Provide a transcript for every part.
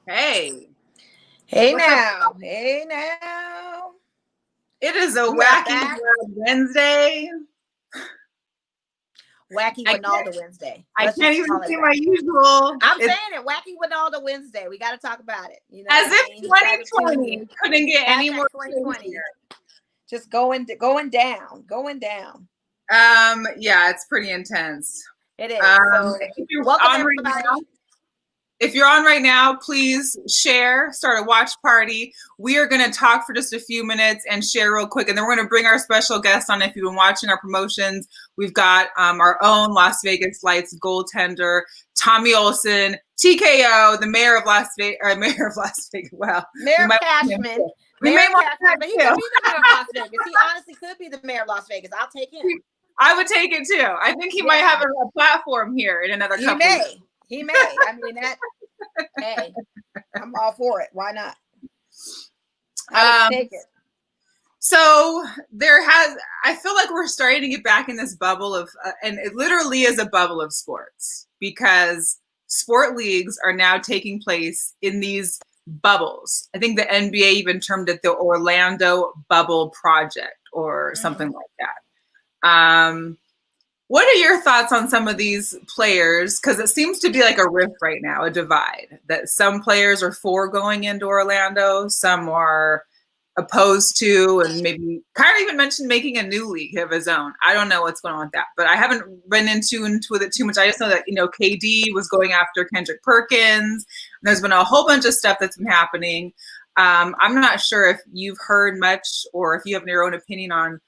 Hey. Hey now. Hey now. It is a wacky Wednesday. Wacky Wynalda Wednesday. I can't even see my usual. I'm saying it. Wacky Wynalda Wednesday. We got to talk about it. You know, as if 2020 couldn't get any more 2020. Just going down. Yeah, it's pretty intense. It is. So welcome everybody. If you're on right now, please share, start a watch party. We are going to talk for just a few minutes and share real quick. And then we're going to bring our special guest on. If you've been watching our promotions, we've got our own Las Vegas Lights goaltender, Tommy Olsen, TKO, the Mayor of Las Vegas. Wow. Mayor of Cashman. Mayor of Cashman, but he could be the Mayor of Las Vegas. He honestly could be the Mayor of Las Vegas. I'll take him. I would take it too. I think he might have a platform here in another couple of years. He may. I mean, hey, I'm all for it. Why not? I would take it. So I feel like we're starting to get back in this bubble of, and it literally is a bubble of sports, because sport leagues are now taking place in these bubbles. I think the NBA even termed it the Orlando Bubble Project or something like that. What are your thoughts on some of these players? Because it seems to be like a rift right now, a divide, that some players are for going into Orlando, some are opposed to, and maybe Kyrie even mentioned making a new league of his own. I don't know what's going on with that, but I haven't been into it too much. I just know that, KD was going after Kendrick Perkins. There's been a whole bunch of stuff that's been happening. I'm not sure if you've heard much or if you have your own opinion on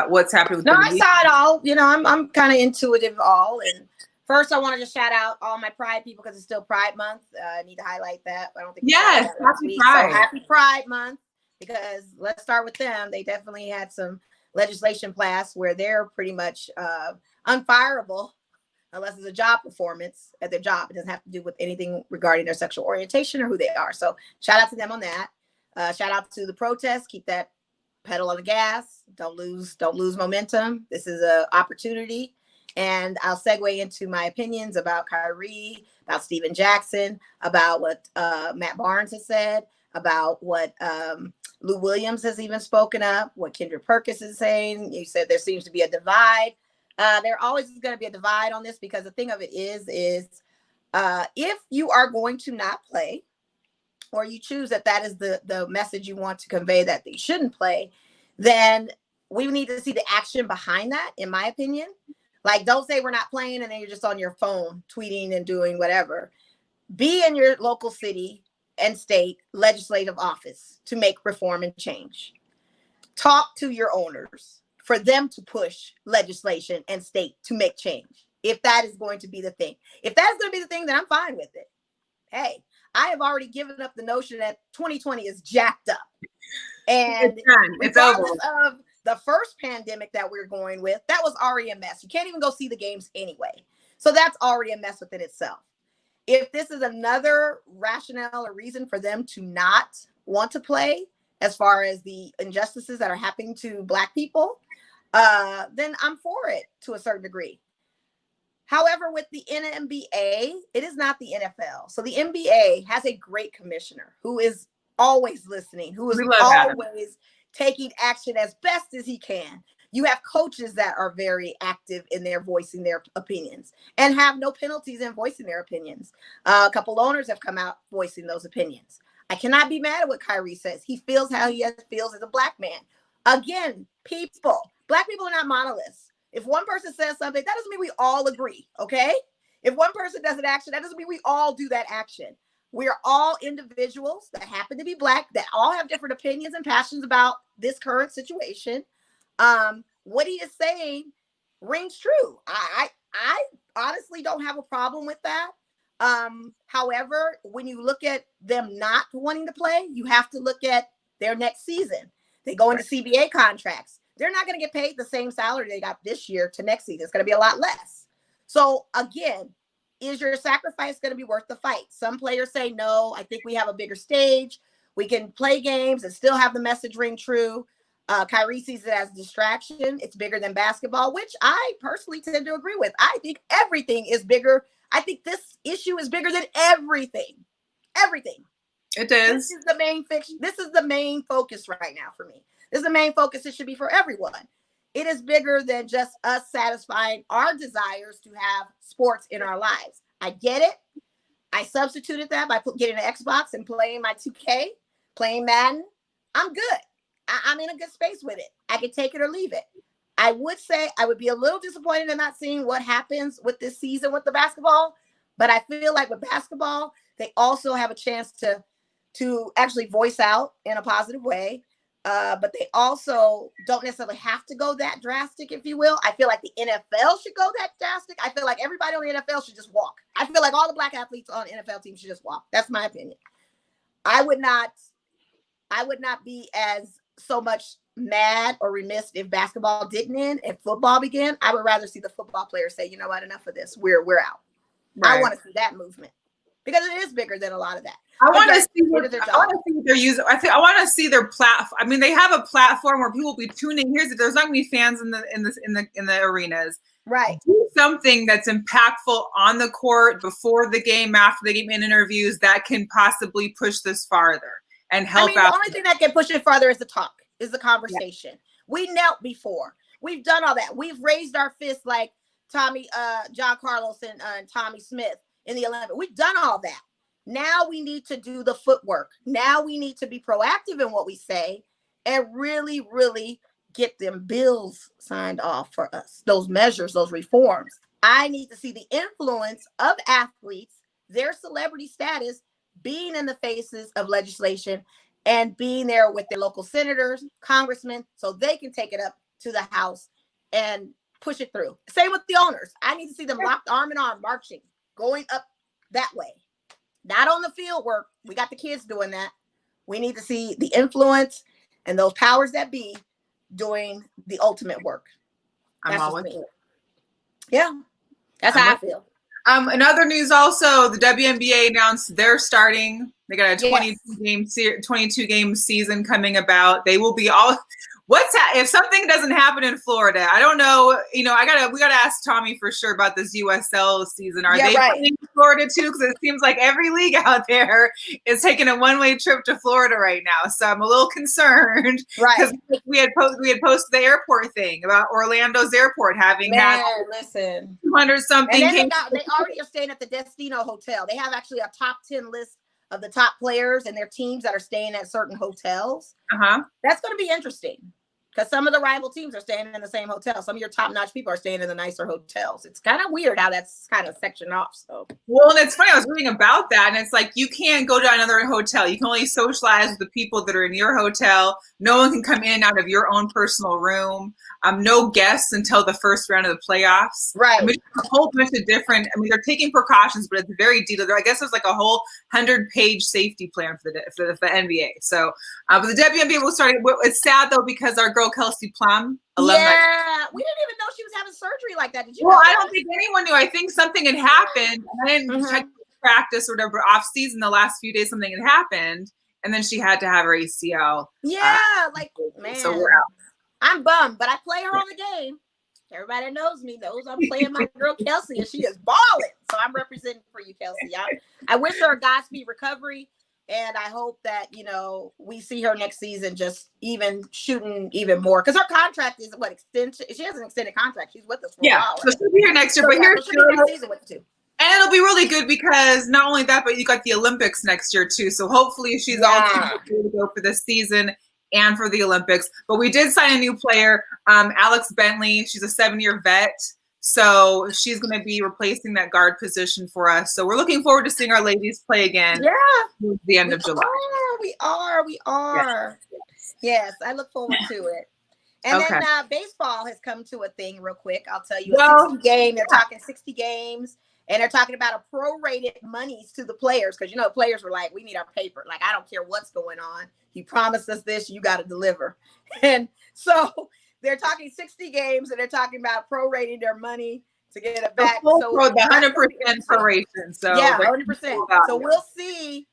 what's happening with I saw it all. I'm kind of intuitive all. And first, I want to just shout out all my Pride people, because it's still Pride Month. I need to highlight that. I don't think happy Pride. So happy Pride Month, because let's start with them. They definitely had some legislation passed where they're pretty much unfireable unless it's a job performance at their job. It doesn't have to do with anything regarding their sexual orientation or who they are. So shout out to them on that. Shout out to the protests. Keep that pedal on the gas. Don't lose momentum. This is an opportunity. And I'll segue into my opinions about Kyrie, about Steven Jackson, about what Matt Barnes has said, about what Lou Williams has even spoken up, what Kendrick Perkins is saying. You said there seems to be a divide. There always is going to be a divide on this, because the thing of it is if you are going to not play, or you choose that is the message you want to convey, that they shouldn't play, then we need to see the action behind that, in my opinion. Like, don't say we're not playing and then you're just on your phone tweeting and doing whatever. Be in your local city and state legislative office to make reform and change. Talk to your owners for them to push legislation and state to make change. If that is going to be the thing. If that's going to be the thing, then I'm fine with it. Hey, I have already given up the notion that 2020 is jacked up. And regardless of the first pandemic that we're going with, that was already a mess. You can't even go see the games anyway. So that's already a mess within itself. If this is another rationale or reason for them to not want to play, as far as the injustices that are happening to Black people, then I'm for it to a certain degree. However, with the NBA, it is not the NFL. So the NBA has a great commissioner who is always listening, who is always taking action as best as he can. You have coaches that are very active in their voicing their opinions and have no penalties in voicing their opinions. A couple owners have come out voicing those opinions. I cannot be mad at what Kyrie says. He feels how he feels as a Black man. Again, Black people are not monoliths. If one person says something, that doesn't mean we all agree, okay? If one person does an action, that doesn't mean we all do that action. We are all individuals that happen to be Black, that all have different opinions and passions about this current situation. What he is saying rings true. I honestly don't have a problem with that. However, when you look at them not wanting to play, you have to look at their next season. They go into CBA contracts. They're not going to get paid the same salary they got this year to next season. It's going to be a lot less. So again, is your sacrifice going to be worth the fight? Some players say, no, I think we have a bigger stage. We can play games and still have the message ring true. Kyrie sees it as a distraction. It's bigger than basketball, which I personally tend to agree with. I think everything is bigger. I think this issue is bigger than everything. Everything. It is. This is the main fiction. This is the main focus right now for me. This is the main focus. It should be for everyone. It is bigger than just us satisfying our desires to have sports in our lives. I get it. I substituted that by getting an Xbox and playing my 2K, playing Madden. I'm good. I'm in a good space with it. I can take it or leave it. I would say I would be a little disappointed in not seeing what happens with this season with the basketball, but I feel like with basketball, they also have a chance to actually voice out in a positive way. But they also don't necessarily have to go that drastic, if you will. I feel like the NFL should go that drastic. I feel like everybody on the NFL should just walk. I feel like all the black athletes on NFL teams should just walk. That's my opinion. I would not be as so much mad or remiss if basketball didn't end and football began. I would rather see the football players say, you know what, enough of this. We're out. Right. I want to see that movement because it is bigger than a lot of that. I want to see what they're using. I want to see their platform. I mean, they have a platform where people will be tuning. There's not going to be fans in the arenas. Right. Do something that's impactful on the court, before the game, after the game, in interviews that can possibly push this farther and help out. The only thing that can push it farther is the talk, is the conversation. Yeah. We knelt before. We've done all that. We've raised our fists like John Carlos and Tommy Smith in the Olympics. We've done all that. Now we need to do the footwork. Now we need to be proactive in what we say and really, really get them bills signed off for us. Those measures, those reforms. I need to see the influence of athletes, their celebrity status, being in the faces of legislation and being there with their local senators, congressmen, so they can take it up to the House and push it through. Same with the owners. I need to see them locked arm in arm, marching, going up that way. Not on the field work. We got the kids doing that. We need to see the influence and those powers that be doing the ultimate work. I'm all with it. Yeah, that's how I feel. In other news, also, the WNBA announced they're starting. They got a 22 game season coming about. They will be all. If something doesn't happen in Florida, I don't know. We gotta ask Tommy for sure about this USL season. Are they playing in Florida too? Because it seems like every league out there is taking a one-way trip to Florida right now. So I'm a little concerned. Right. Because we had posted the airport thing about Orlando's airport having had 200 something. And then they already are staying at the Destino Hotel. They have actually a top 10 list of the top players and their teams that are staying at certain hotels. That's going to be interesting. Because some of the rival teams are staying in the same hotel. Some of your top-notch people are staying in the nicer hotels. It's kind of weird how that's kind of sectioned off. So, well, and it's funny. I was reading about that, and it's like you can't go to another hotel. You can only socialize with the people that are in your hotel. No one can come in and out of your own personal room. No guests until the first round of the playoffs. Right. I mean, a whole bunch of different. I mean, they're taking precautions, but it's very detailed. I guess there's like a whole 100-page safety plan for the NBA. So, but the WNBA will start. It's sad though because our girl Kelsey Plum, alumni. Yeah, we didn't even know she was having surgery like that. Did you? Well, I don't think anyone knew. I think something had happened. I didn't check practice or whatever off season. The last few days, something had happened, and then she had to have her ACL. Yeah, man. So we're out. I'm bummed, but I play her on the game. Everybody that knows me knows I'm playing my girl Kelsey, and she is balling. So I'm representing for you, Kelsey. I wish her a Godspeed recovery. And I hope that, we see her next season just even shooting even more. Because her contract is extension? She has an extended contract. She's with us for a while. So she'll be here next year. But here's next season with the two. And it'll be really good because not only that, but you got the Olympics next year too. So hopefully she's all good to go for this season and for the Olympics. But we did sign a new player, Alex Bentley. She's a 7-year vet. So she's going to be replacing that guard position for us. So we're looking forward to seeing our ladies play again. Yeah. At the end of July. We are. Yes, I look forward to it. And then baseball has come to a thing real quick. I'll tell you. A 60 game. They're talking 60 games. And they're talking about a prorated monies to the players. Because, players were like, we need our paper. Like, I don't care what's going on. You promised us this. You got to deliver. And so they're talking 60 games, and they're talking about prorating their money to get it back. So the 100% proration. So 100%. So we'll see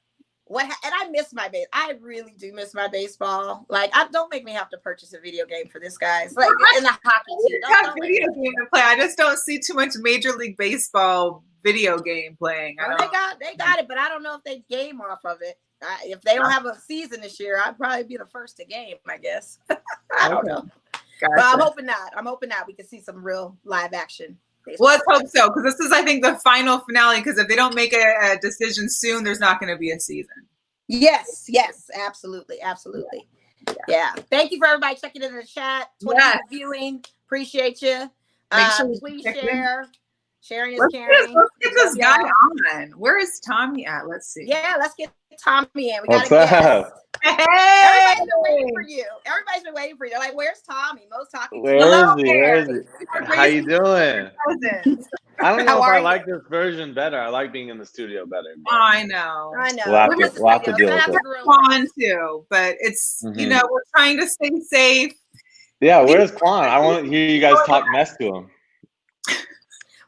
and I miss my base. I really do miss my baseball. Like, don't make me have to purchase a video game for this, guys. Like in the hockey team. Don't video game to play. I just don't see too much Major League Baseball video game playing. Well, they got it, but I don't know if they game off of it. If they don't have a season this year, I'd probably be the first to game, I guess. I don't know. Gotcha. But I'm hoping not. We can see some real live action. Well, let's hope so, because this is, I think, the final finale. Because if they don't make a decision soon, there's not going to be a season. Yes, absolutely. Yeah. Thank you for everybody checking into the chat. 20 viewing. Appreciate you. Please share. Sharing is caring. Let's get this guy on. Where is Tommy at? Let's see. Yeah, let's get Tommy in. We What's up? Hey! Everybody's been waiting for you. They're like, where's Tommy? Most talking. Where is he? How you doing? I don't know if I like this version better. I like being in the studio better. I know. We'll have to deal with it. Quan too, but it's you know, we're trying to stay safe. Yeah, where's Quan? I want to hear you guys talk mess to him.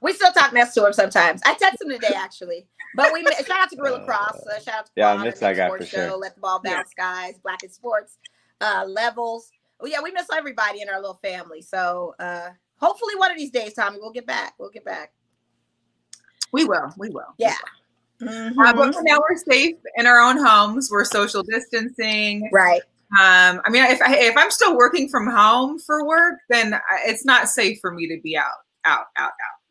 We still talk mess to him sometimes. I texted him today, actually. But we shout out to Gorilla Cross. Shout out to I miss that guy for sure. Let the ball bounce, guys. Black in Sports, Levels. Oh yeah, we miss everybody in our little family. So hopefully one of these days, Tommy, we'll get back. We will. Yeah. But for now, we're safe in our own homes. We're social distancing. Right. I mean, if I'm still working from home for work, then it's not safe for me to be out.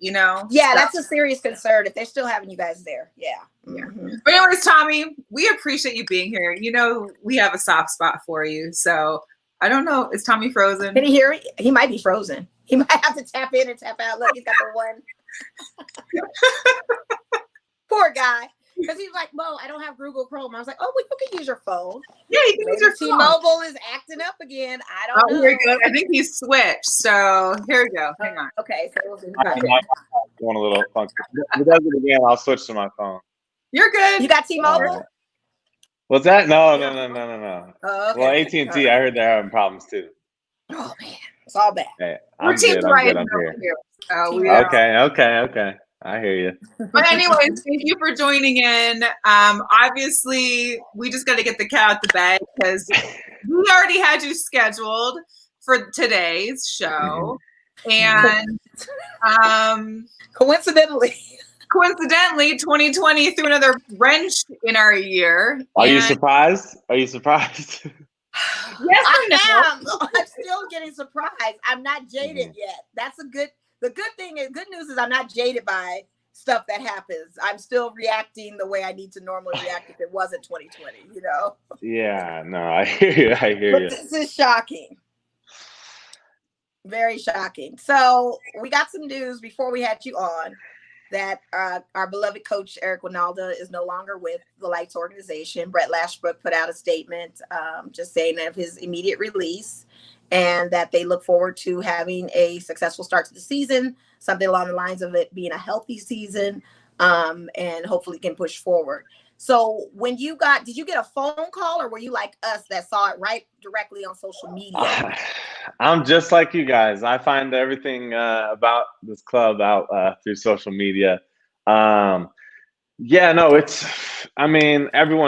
You know? Yeah, that's a serious concern if they're still having you guys there. Yeah. But anyways, Tommy, we appreciate you being here. You know, we have a soft spot for you. So I don't know. Is Tommy frozen? Can he hear it? He might be frozen. He might have to tap in and tap out. Look, he's got the one. Poor guy. Because he's like, Mo, I don't have Google Chrome. I was like, oh, well, you can use your phone. Yeah, you can use your phone. T-Mobile is acting up again. I don't know. Here we go. I think he's switched. So here we go. Hang on. Okay. So we'll do going a little funky. If it does it again, I'll switch to my phone. You're good. You got T-Mobile? What's that? No. Oh, okay. Well, AT&T, I heard they're having problems too. Oh, man. It's all bad. Hey, I'm good. I'm here. Okay. I hear you. But anyways, thank you for joining in. Obviously, we just got to get the cat out the bag because we already had you scheduled for today's show. And coincidentally, 2020 threw another wrench in our year. Are you surprised? Yes, I am. I'm still getting surprised. I'm not jaded yet. That's the good news is I'm not jaded by stuff that happens. I'm still reacting the way I need to normally react if it wasn't 2020, you know? Yeah, no, I hear you. But this is shocking. Very shocking. So we got some news before we had you on that our beloved coach, Eric Wynalda, is no longer with the Lights organization. Brett Lashbrook put out a statement just saying of his immediate release and that they look forward to having a successful start to the season, something along the lines of it being a healthy season, and hopefully can push forward. So did you get a phone call, or were you like us that saw it right directly on social media? I'm just like you guys. I find everything about this club out through social media. Everyone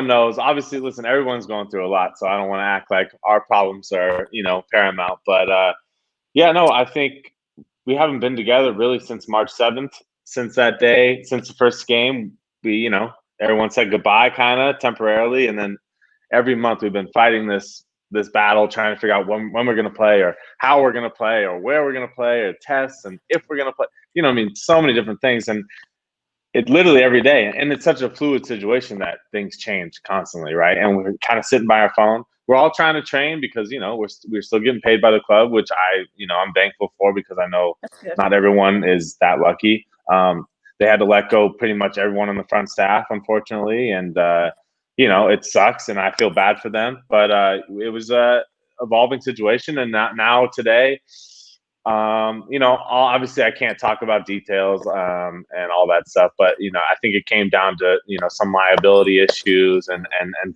knows. Obviously, listen, everyone's going through a lot, so I don't want to act like our problems are, paramount. But I think we haven't been together really since March 7th. Since that day, since the first game, everyone said goodbye kind of temporarily. And then every month we've been fighting this battle, trying to figure out when we're going to play or how we're going to play or where we're going to play or tests and if we're going to play, so many different things. And it literally every day. And it's such a fluid situation that things change constantly, right? And we're kind of sitting by our phone. We're all trying to train because, we're still getting paid by the club, which I'm thankful for because I know not everyone is that lucky. They had to let go pretty much everyone on the front staff, unfortunately. And, it sucks and I feel bad for them, but it was a evolving situation. And now today, obviously I can't talk about details and all that stuff, but, I think it came down to, some liability issues and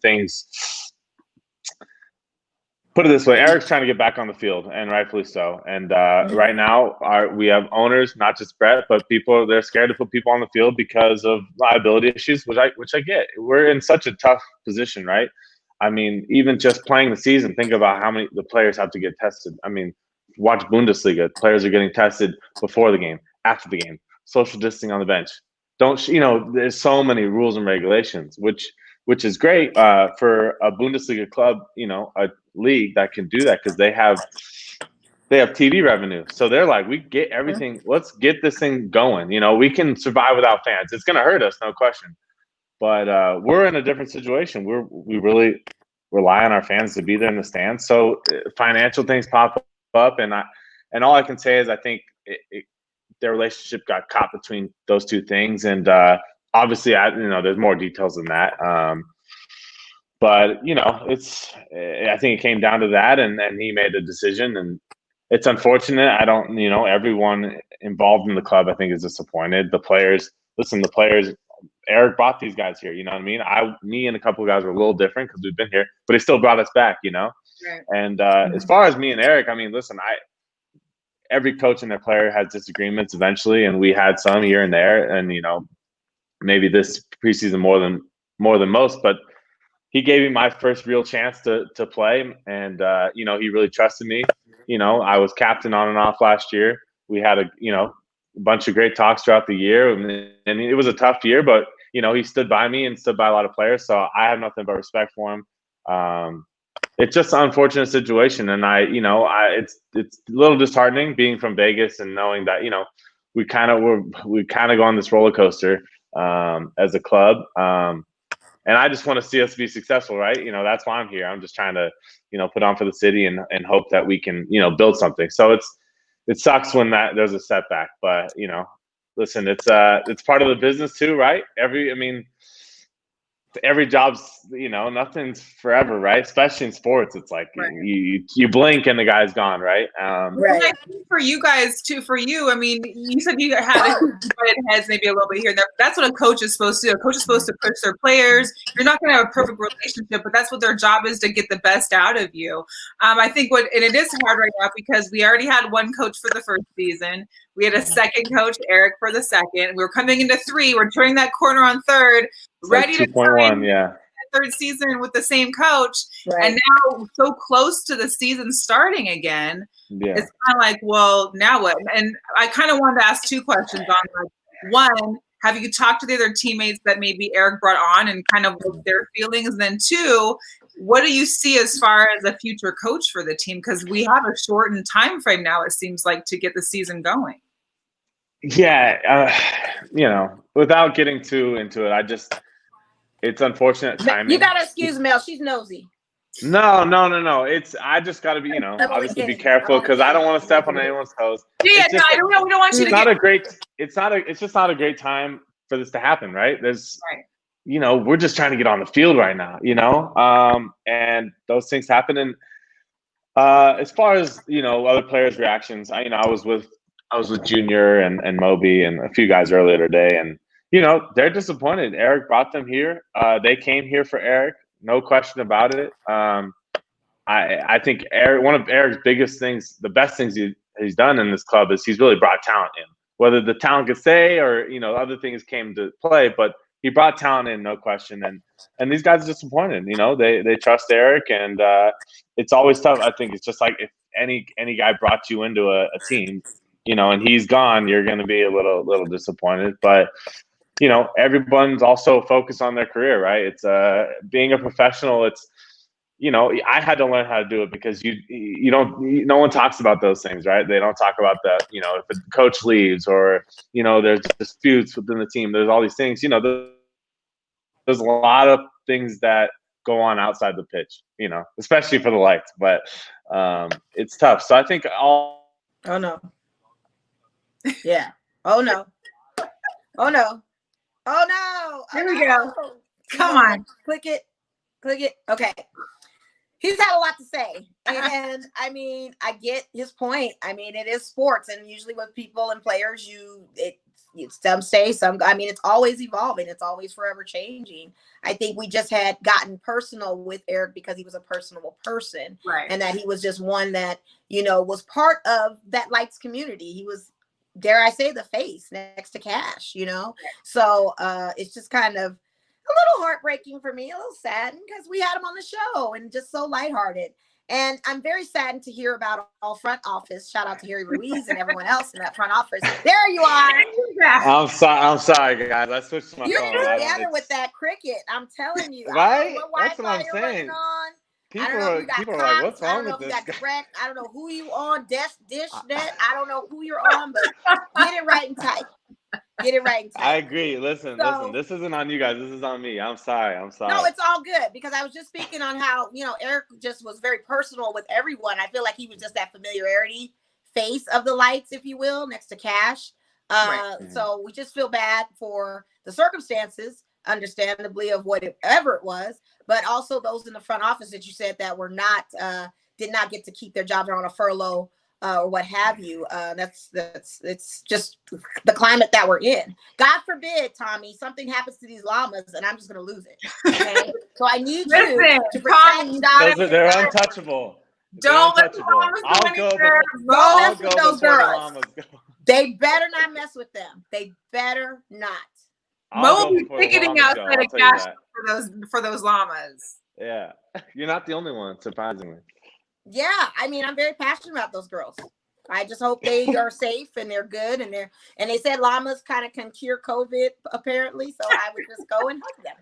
things. Put it this way, Eric's trying to get back on the field, and rightfully so. And right now, we have owners, not just Brett, but they're scared to put people on the field because of liability issues, which I get. We're in such a tough position, right? I mean, even just playing the season, think about how many the players have to get tested. I mean, watch Bundesliga. Players are getting tested before the game, after the game, social distancing on the bench. there's so many rules and regulations, which is great for a Bundesliga club, a league that can do that because they have TV revenue. So they're like, we get everything. Let's get this thing going. We can survive without fans. It's going to hurt us, no question. But we're in a different situation. We really rely on our fans to be there in the stands. So financial things pop up, and all I can say is I think their relationship got caught between those two things, and obviously, there's more details than that. But I think it came down to that, and he made a decision, and it's unfortunate. I don't, everyone involved in the club, I think, is disappointed. The players, Eric brought these guys here. You know what I mean? Me and a couple of guys were a little different because we've been here, but he still brought us back. Right. And as far as me and Eric, I mean, listen, every coach and their player has disagreements eventually, and we had some here and there, and maybe this preseason more than most, but he gave me my first real chance to play, and he really trusted me. I was captain on and off last year. We had a bunch of great talks throughout the year, and it was a tough year, but he stood by me and stood by a lot of players, so I have nothing but respect for him. It's just an unfortunate situation, and it's a little disheartening being from Vegas and knowing that we kind of go on this roller coaster as a club, and I just want to see us be successful, right? That's why I'm here. I'm just trying to put on for the city and hope that we can build something. So it sucks when there's a setback, but listen, it's part of the business too, right? Every job's, nothing's forever, right? Especially in sports, it's like right. you blink and the guy's gone, right? Right. I think for you guys too, I mean, you said you had heads maybe a little bit here and there. That's what a coach is supposed to do. A coach is supposed to push their players. You're not going to have a perfect relationship, but that's what their job is, to get the best out of you. I think and it is hard right now because we already had one coach for the first season. We had a second coach, Eric, for the second. We were coming into 3. We're turning that corner on 3rd. Ready to sign third season with the same coach, right. And now so close to the season starting again. It's kind of like, well, now what? And I kind of wanted to ask 2 questions on like, one, have you talked to the other teammates that maybe Eric brought on and kind of what their feelings? And then 2, what do you see as far as a future coach for the team? Because we have a shortened time frame now, it seems like, to get the season going. Yeah, without getting too into it, it's unfortunate timing. You gotta excuse Mel; she's nosy. No. I just gotta be, obviously be careful because I don't want to step on anyone's toes. Yeah, no, I don't know. We don't want you to. It's just not a great time for this to happen, right? We're just trying to get on the field right now, and those things happen. And as far as other players' reactions, I was with Junior and Moby and a few guys earlier today, and they're disappointed. Eric brought them here. They came here for Eric, no question about it. I think one of Eric's biggest things, the best things he's done in this club is he's really brought talent in. Whether the talent could stay or other things came to play, but he brought talent in, no question. And these guys are disappointed. They trust Eric, and it's always tough. I think it's just like if any guy brought you into a team, and he's gone, you're going to be a little disappointed. But everyone's also focused on their career, right? It's being a professional. It's I had to learn how to do it because you don't. No one talks about those things, right? They don't talk about that. If a coach leaves or there's disputes within the team. There's all these things. There's a lot of things that go on outside the pitch. Especially for the Lights, but it's tough. So I think all. Oh no. Yeah. Oh no. Oh no. Oh no. Here we go. Come on. Click it. Okay. He's had a lot to say. And I mean, I get his point. I mean, it is sports, and usually with people and players, some stay, some. I mean, it's always evolving. It's always forever changing. I think we just had gotten personal with Eric because he was a personable person, right? And that he was just one that was part of that Lights community. He was, dare I say, the face next to Cash. So it's just kind of a little heartbreaking for me, a little sad, because we had him on the show and just so lighthearted. And I'm very saddened to hear about all front office. Shout out to Harry Ruiz and everyone else in that front office. There you are. I'm sorry, guys. I switched to my You're phone. together with that cricket. I'm telling you. Right? I don't know what That's what Wi-Fi I'm you're running saying. on. People I don't know if you got are like, what's Cox. I wrong don't know with if you this got guy? direct. I don't know who you on. Dishnet. I don't know who you're on, but get it right and tight. Get it right and tight. I agree. Listen. This isn't on you guys. This is on me. I'm sorry. No, it's all good because I was just speaking on how, Eric just was very personal with everyone. I feel like he was just that familiarity face of the lights, if you will, next to Cash. Right. So we just feel bad for the circumstances, understandably, of whatever it was, but also those in the front office that you said that were not, did not get to keep their jobs, or on a furlough or what have you. It's just the climate that we're in. God forbid, Tommy, something happens to these llamas and I'm just going to lose it. Okay? So I need you to protect Dottie. They're untouchable. Don't let the llamas go I'll go. anywhere. Don't mess I'll with go those before the girls. llamas go. They better not mess with them. They better not. Mo will be before the picketing llamas go, outside I'll of tell you Cash that. for those llamas. Yeah, you're not the only one, surprisingly. Yeah, I mean, I'm very passionate about those girls. I just hope they are safe and they're good, and they said llamas kind of can cure COVID apparently, so I would just go and hug them.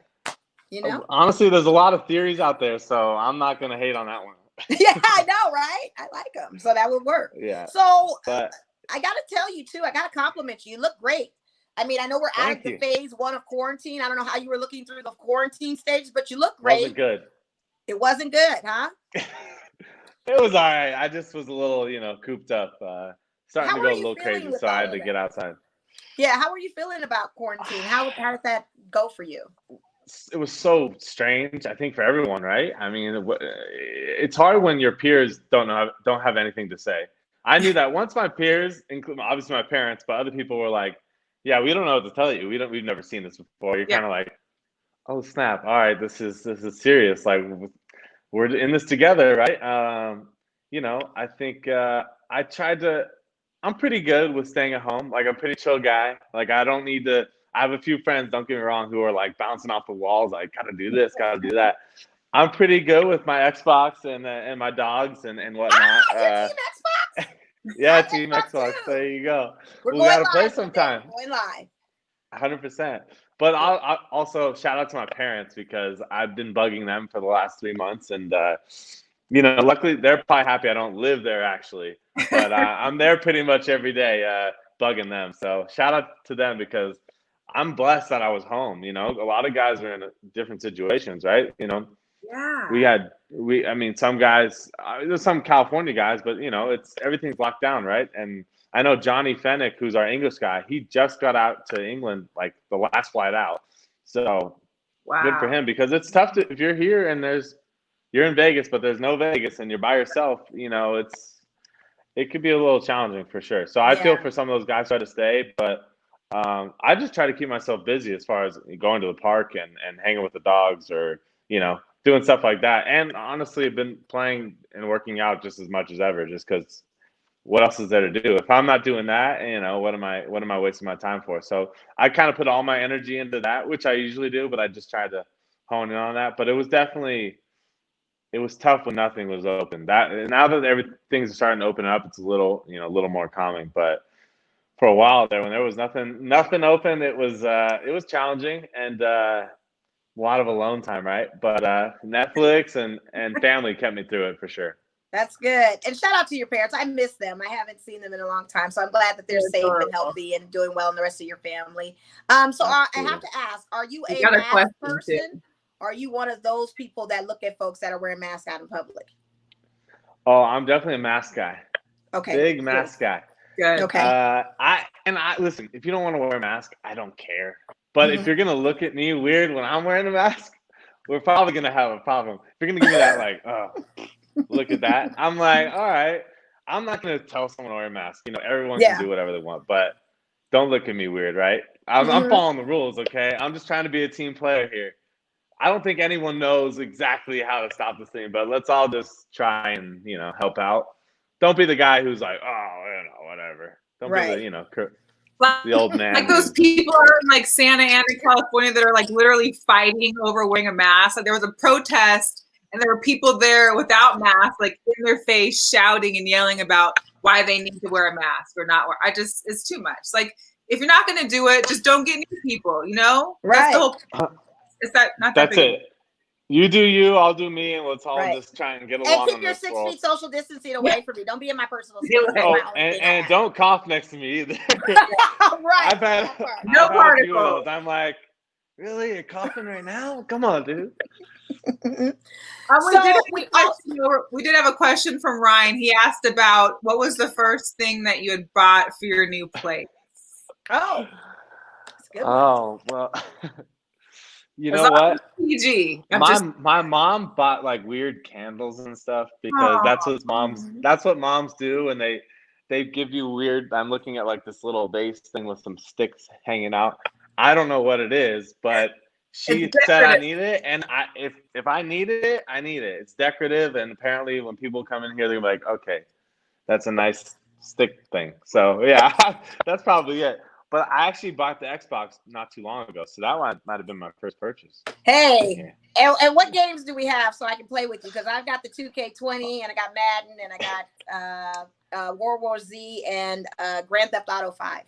Honestly, there's a lot of theories out there, so I'm not gonna hate on that one. Yeah, I know, right? I like them, so that would work. Yeah. So, but I gotta tell you too. I gotta compliment you. You look great. I mean, I know we're out of the phase 1 of quarantine. I don't know how you were looking through the quarantine stage, but you look great. Wasn't good. It wasn't good, huh? It was all right. I just was a little, cooped up, starting to go a little crazy, so I had to get outside. Yeah, how were you feeling about quarantine? How did that go for you? It was so strange, I think, for everyone, right? I mean, it's hard when your peers don't have anything to say. I knew that once my peers, including obviously my parents, but other people were like, "Yeah, we don't know what to tell you. We've never seen this before." You're kind of like, "Oh snap! All right, this is serious. Like, we're in this together, right?" I think I tried to. I'm pretty good with staying at home. Like, I'm a pretty chill guy. Like, I don't need to. I have a few friends, don't get me wrong, who are like bouncing off the walls. Like, gotta do this, gotta do that. I'm pretty good with my Xbox and my dogs and whatnot. Team Xbox? Yeah, Team Xbox. There you go. We gotta play sometime. Going live. 100%. But I'll also shout out to my parents because I've been bugging them for the last 3 months, and luckily they're probably happy I don't live there actually, but I'm there pretty much every day bugging them. So shout out to them because I'm blessed that I was home. A lot of guys are in different situations, right? Yeah. I mean, some guys, there's some California guys, but it's everything's locked down, right? And I know Johnny Fennick, who's our English guy, he just got out to England, like the last flight out. So good for him, because it's tough if you're here and you're in Vegas, but there's no Vegas and you're by yourself, it could be a little challenging for sure. So I feel for some of those guys who try to stay, but I just try to keep myself busy as far as going to the park and hanging with the dogs, or, doing stuff like that. And honestly, I've been playing and working out just as much as ever, just because what else is there to do? If I'm not doing that, what am I wasting my time for? So I kind of put all my energy into that, which I usually do, but I just tried to hone in on that. But it was tough when nothing was open. Now that everything's starting to open up, it's a little more calming. But for a while there, when there was nothing open, it was challenging, and a lot of alone time, right? But Netflix and family kept me through it for sure. That's good. And shout out to your parents. I miss them. I haven't seen them in a long time. So I'm glad that they're safe and healthy and doing well, and the rest of your family. So I have to ask, are you a mask person? Or are you one of those people that look at folks that are wearing masks out in public? Oh, I'm definitely a mask guy. Okay. Big mask guy. Good. Okay. I listen, if you don't want to wear a mask, I don't care. But if you're gonna look at me weird when I'm wearing a mask, we're probably gonna have a problem. If you're gonna give me that, like, oh, look at that, I'm like, all right, I'm not gonna tell someone to wear a mask. Everyone can do whatever they want, but don't look at me weird, right? I'm following the rules, okay? I'm just trying to be a team player here. I don't think anyone knows exactly how to stop this thing, but let's all just try and help out. Don't be the guy who's like, oh, whatever. Don't be the old man. Like those people are in like Santa Ana, California, that are like literally fighting over wearing a mask. Like there was a protest, and there were people there without masks, like in their face, shouting and yelling about why they need to wear a mask or not wear. It's too much. Like, if you're not going to do it, just don't get near people, you know? Right. That's the whole. It's not that That's big. it. You do you, I'll do me, and let's all Right. just try and get And along keep in your this 6 world. feet social distancing away from me. Don't be in my personal space. Do it. That's Oh, my only thing I and have. don't cough next to me either. Right. I've had No I've had a few of particles. those. I'm like, really? You're coughing right now? Come on, dude. We did have a question from Ryan. He asked about what was the first thing that you had bought for your new place. Oh, that's a good one. Oh, well, you As know long as what? it's PG. My mom bought like weird candles and stuff because that's what moms do, and they give you weird. I'm looking at like this little vase thing with some sticks hanging out. I don't know what it is, but she said I need it, and if I needed it, I need it. It's decorative, and apparently when people come in here, they're like, okay, that's a nice stick thing. So yeah, that's probably it. But I actually bought the Xbox not too long ago, so that one might have been my first purchase. Hey, and what games do we have so I can play with you? Because I've got the 2K20, and I got Madden, and I got World War Z and Grand Theft Auto 5.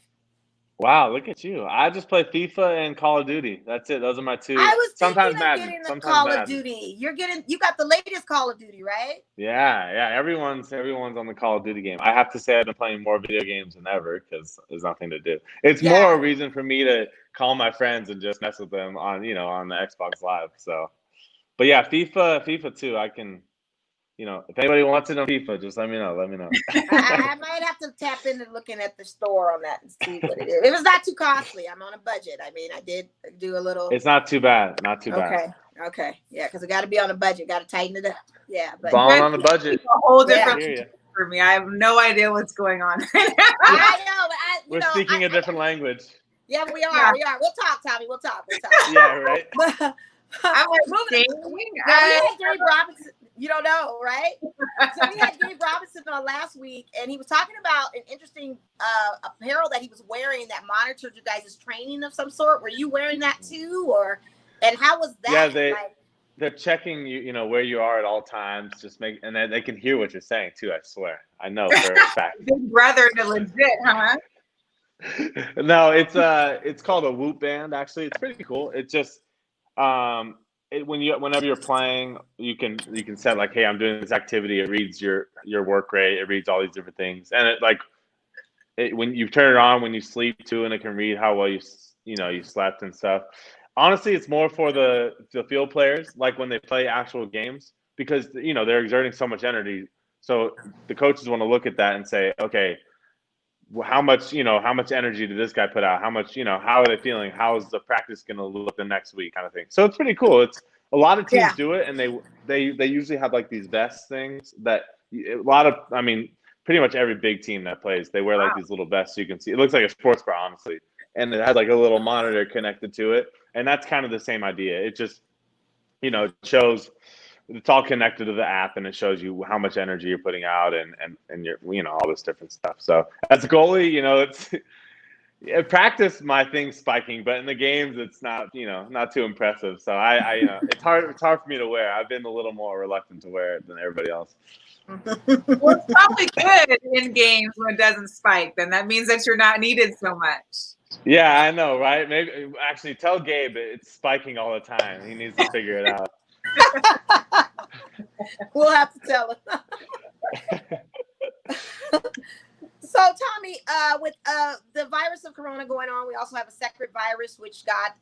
Wow, look at you. I just play FIFA and Call of Duty. That's it. Those are my two. I was Sometimes thinking of Madden. getting the Sometimes Call Madden. of Duty. You got the latest Call of Duty, right? Yeah. Everyone's on the Call of Duty game. I have to say I've been playing more video games than ever because there's nothing to do. It's more a reason for me to call my friends and just mess with them on the Xbox Live. So, but yeah, FIFA too. I can. If anybody wants it on FIFA, just let me know. I might have to tap into looking at the store on that and see what it is. It was not too costly. I'm on a budget. I mean, I did do a little. It's not too bad. Not too bad. Okay. Yeah, because I got to be on a budget. Got to tighten it up. Yeah. But balling on the budget. A whole different for me. I have no idea what's going on. I know, but we're speaking a different language. Yeah, we are. We are. We'll talk, Tommy. We'll talk. Yeah, right. I'm like, moving. We had Gabe Robinson. You don't know, right? So we had Gabe Robinson on last week, and he was talking about an interesting apparel that he was wearing that monitored you guys' training of some sort. Were you wearing that too, and how was that? Yeah, they're checking you, where you are at all times. And then they can hear what you're saying too. I swear, I know for a fact. Big brother, legit, huh? No, it's called a Whoop band. Actually, it's pretty cool. It's just whenever you're playing, you can set like, hey, I'm doing this activity. It reads your work rate. It reads all these different things, and when you turn it on when you sleep too, and it can read how well you slept and stuff. Honestly, it's more for the field players, like when they play actual games, because they're exerting so much energy. So the coaches want to look at that and say, okay, how much energy did this guy put out? How much, how are they feeling? How is the practice going to look the next week, kind of thing. So it's pretty cool. It's a lot of teams do it, and they usually have like these vest things that pretty much every big team that plays, they wear like these little vests so you can see. It looks like a sports bra, honestly, and it has like a little monitor connected to it, and that's kind of the same idea. It just it shows. It's all connected to the app, and it shows you how much energy you're putting out and your all this different stuff. So as a goalie, it's at practice my thing's spiking, but in the games it's not not too impressive. So I it's hard for me to wear. I've been a little more reluctant to wear it than everybody else. Well, it's probably good in games when it doesn't spike. Then that means that you're not needed so much. Yeah, I know, right? Maybe actually tell Gabe it's spiking all the time. He needs to figure it out. We'll have to tell him. So, Tommy, with the virus of corona going on, we also have a second virus which got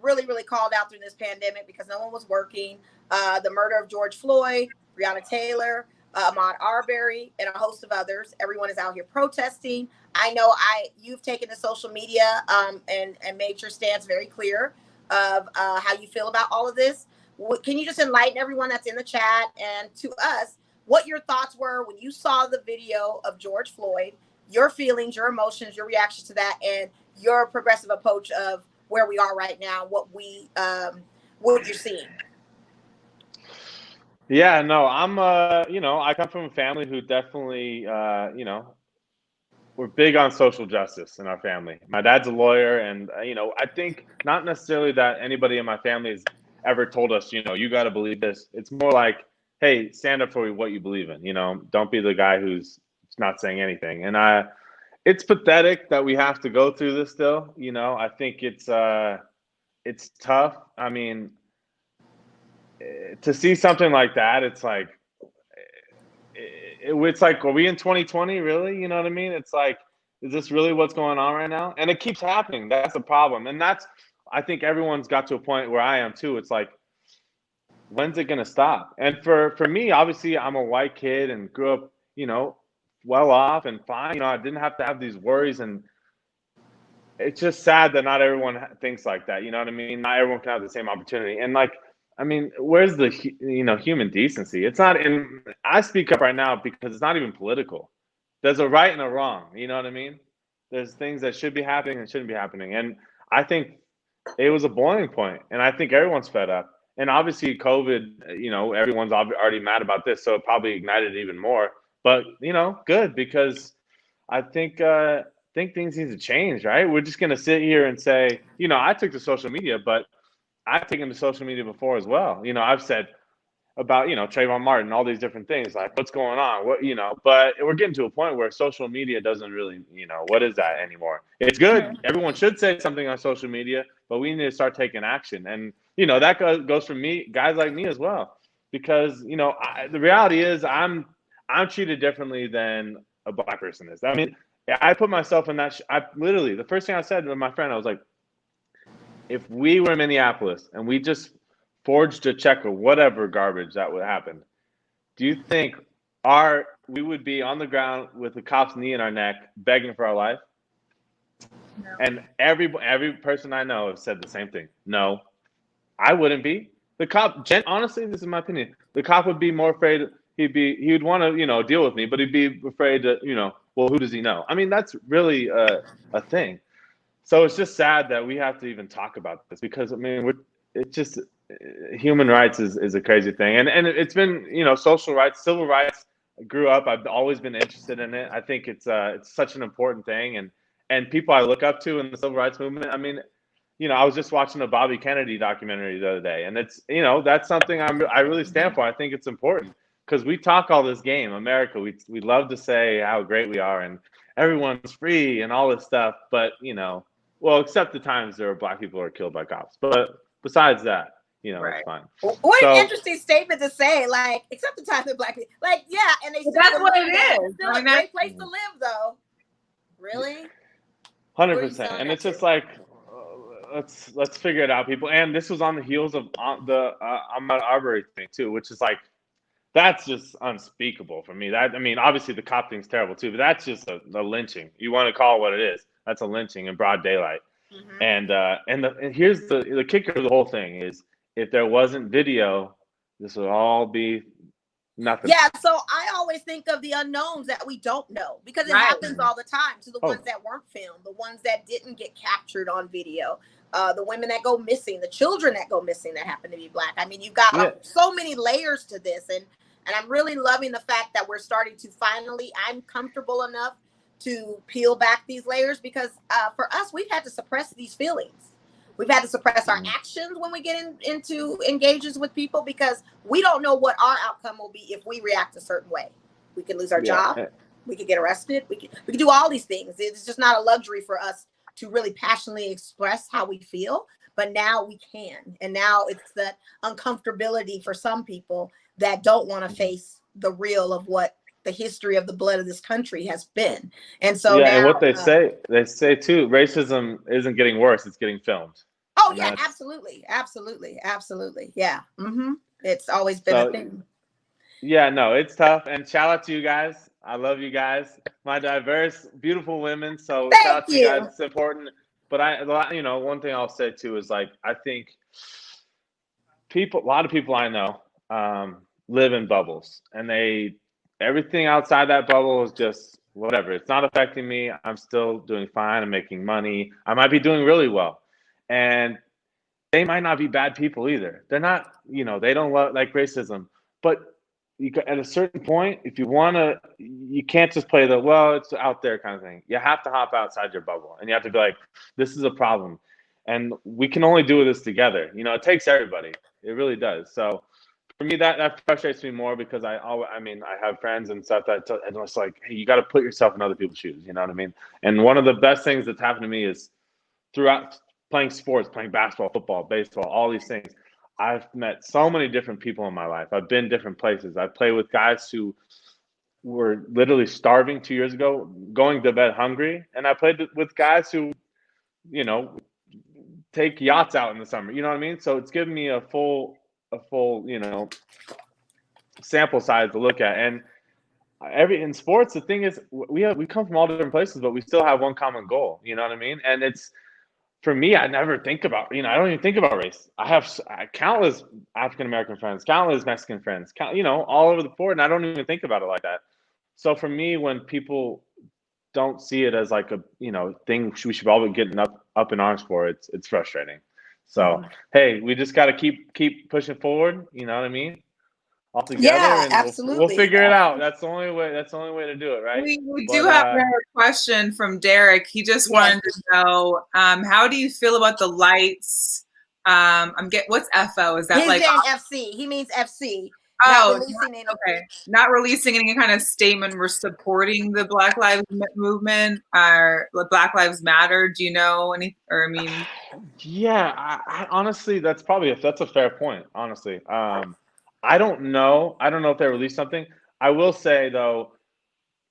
really, really called out through this pandemic because no one was working. The murder of George Floyd, Breonna Taylor, Ahmaud Arbery, and a host of others. Everyone is out here protesting. I know you've taken to social media and made your stance very clear of how you feel about all of this. Can you just enlighten everyone that's in the chat and to us what your thoughts were when you saw the video of George Floyd, your feelings, your emotions, your reaction to that, and your progressive approach of where we are right now, what you're seeing? Yeah, no, I'm I come from a family who definitely we're big on social justice in our family. My dad's a lawyer, and I think not necessarily that anybody in my family ever told us, you got to believe this. It's more like, hey, stand up for what you believe in. Don't be the guy who's not saying anything. And it's pathetic that we have to go through this still. I think it's tough. I mean, to see something like that, it's like, it's like, are we in 2020 really? You know what I mean? It's like, is this really what's going on right now? And it keeps happening. That's the problem. And I think everyone's got to a point where I am too. It's like, when's it going to stop? And for me, obviously, I'm a white kid and grew up, well off and fine. I didn't have to have these worries. And it's just sad that not everyone thinks like that. You know what I mean? Not everyone can have the same opportunity. And like, I mean, where's the, human decency? It's not in, I speak up right now because it's not even political. There's a right and a wrong. You know what I mean? There's things that should be happening and shouldn't be happening. And I think it was a boiling point, and I think everyone's fed up. And obviously COVID, everyone's already mad about this. So it probably ignited even more, but good, because I think things need to change, right? We're just going to sit here and say, I took to social media, but I've taken to social media before as well. I've said about, Trayvon Martin, all these different things, like what's going on, but we're getting to a point where social media doesn't really, what is that anymore? It's good. Everyone should say something on social media, but we need to start taking action. And, that goes for me, guys like me as well, because, the reality is I'm treated differently than a Black person is. I mean, I put myself in that. I literally, the first thing I said to my friend, I was like, if we were in Minneapolis and we just forged a check or whatever garbage that would happen, do you think we would be on the ground with the cop's knee in our neck begging for our life? No. And every person I know has said the same thing. No, I wouldn't be. The cop, honestly, this is my opinion. The cop would be more afraid. He would want to, deal with me, but he'd be afraid to, well, who does he know? I mean, that's really a thing. So it's just sad that we have to even talk about this, because I mean, it's just human rights is a crazy thing, and it's been, social rights, civil rights. I grew up. I've always been interested in it. I think it's such an important thing, and people I look up to in the civil rights movement. I mean, I was just watching a Bobby Kennedy documentary the other day, and it's that's something I really stand for. I think it's important, because we talk all this game, America. We love to say how great we are and everyone's free and all this stuff, but well, except the times there are Black people who are killed by cops. But besides that, right. It's fine. What an interesting statement to say. Like, except the times that Black people, like, yeah, and they still, that's what it is. It's still a great place to live, though. Really? 100%. And it's just like, let's figure it out, people. And this was on the heels of the Ahmaud Arbery thing too, which is like, that's just unspeakable for me. I mean, obviously the cop thing's terrible too, but that's just a lynching. You want to call it what it is. That's a lynching in broad daylight. Mm-hmm. And here's the kicker of the whole thing is, if there wasn't video, this would all be nothing. Yeah, so I always think of the unknowns that we don't know, because it happens all the time to the ones that weren't filmed, the ones that didn't get captured on video, the women that go missing, the children that go missing that happen to be Black. I mean, you've got so many layers to this, and I'm really loving the fact that we're starting to finally, I'm comfortable enough to peel back these layers, because for us, we've had to suppress these feelings. We've had to suppress our actions when we get into engagements with people, because we don't know what our outcome will be if we react a certain way. We could lose our job. We could get arrested. We could do all these things. It's just not a luxury for us to really passionately express how we feel. But now we can. And now it's that uncomfortability for some people that don't want to face the real of what the history of the blood of this country has been. And so now, and what they say too, racism isn't getting worse, it's getting filmed. Oh, yeah, absolutely. Yeah. Mm-hmm. It's always been a thing. Yeah, no, it's tough. And shout out to you guys. I love you guys. My diverse, beautiful women. So shout out to you guys. It's important. But one thing I'll say too is, like, I think a lot of people I know live in bubbles, and everything outside that bubble is just whatever. It's not affecting me. I'm still doing fine. I'm making money. I might be doing really well. And they might not be bad people either. They're not, they don't like racism. But at a certain point, if you want to, you can't just play it's out there kind of thing. You have to hop outside your bubble, and you have to be like, this is a problem. And we can only do this together. It takes everybody. It really does. So for me, that frustrates me more because I have friends and stuff and it's like, hey, you got to put yourself in other people's shoes. You know what I mean? And one of the best things that's happened to me is throughout playing sports, playing basketball, football, baseball, all these things, I've met so many different people in my life. I've been different places. I played with guys who were literally starving 2 years ago, going to bed hungry. And I played with guys who, you know, take yachts out in the summer. You know what I mean? So it's given me a full, you know, sample size to look at. And in sports, the thing is, we come from all different places, but we still have one common goal. You know what I mean? And it's, for me, I never think about, I don't even think about race. I have countless African American friends, countless Mexican friends, all over the board, and I don't even think about it like that. So for me, when people don't see it as like a thing we should all be getting up in arms for, it's frustrating. So hey, we just got to keep pushing forward. You know what I mean? All together, Yeah, and absolutely. we'll figure it out. That's the only way. That's the only way to do it, right? We do have another question from Derek. He just wanted to know, how do you feel about the lights? What's FO? Is that He's like FC? He means FC. Not releasing any kind of statement. We're supporting the Black Lives movement or Black Lives Matter. Do you know any? Or I mean, yeah, I honestly, that's a fair point. Honestly, I don't know. I don't know if they released something. I will say though,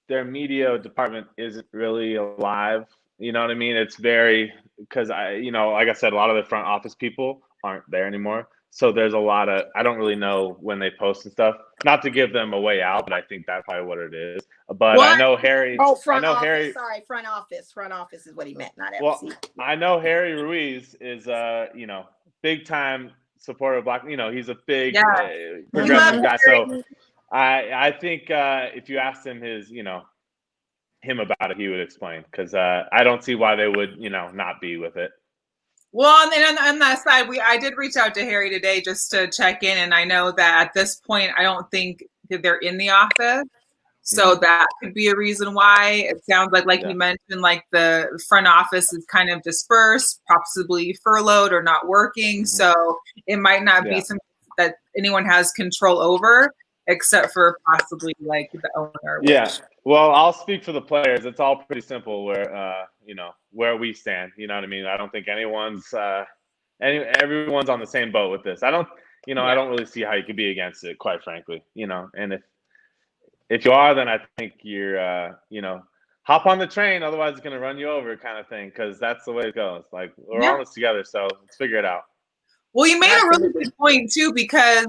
their media department isn't really alive. You know what I mean? It's very, because like I said, a lot of the front office people aren't there anymore. So there's a lot of, I don't really know when they post and stuff. Not to give them a way out, but I think that's probably what it is. But what? I know Harry. Oh, front office. Sorry, front office. Front office is what he meant, not FC. Well, I know Harry Ruiz is big time supporter of Black. He's a big progressive guy. So I think if you asked him him about it, he would explain, because I don't see why they would not be with it. Well, and on that side, I did reach out to Harry today just to check in, and I know that at this point, I don't think that they're in the office, so that could be a reason why. It sounds like you mentioned, like the front office is kind of dispersed, possibly furloughed or not working, so it might not be something that anyone has control over, except for possibly like the owner. Yeah. Well, I'll speak for the players. It's all pretty simple where we stand. You know what I mean? I don't think everyone's on the same boat with this. I don't really see how you could be against it, quite frankly. And if you are, then I think you're hop on the train, otherwise it's going to run you over, kind of thing, because that's the way it goes. Like, we're all in this together, so let's figure it out. Well, you made a really good point too, because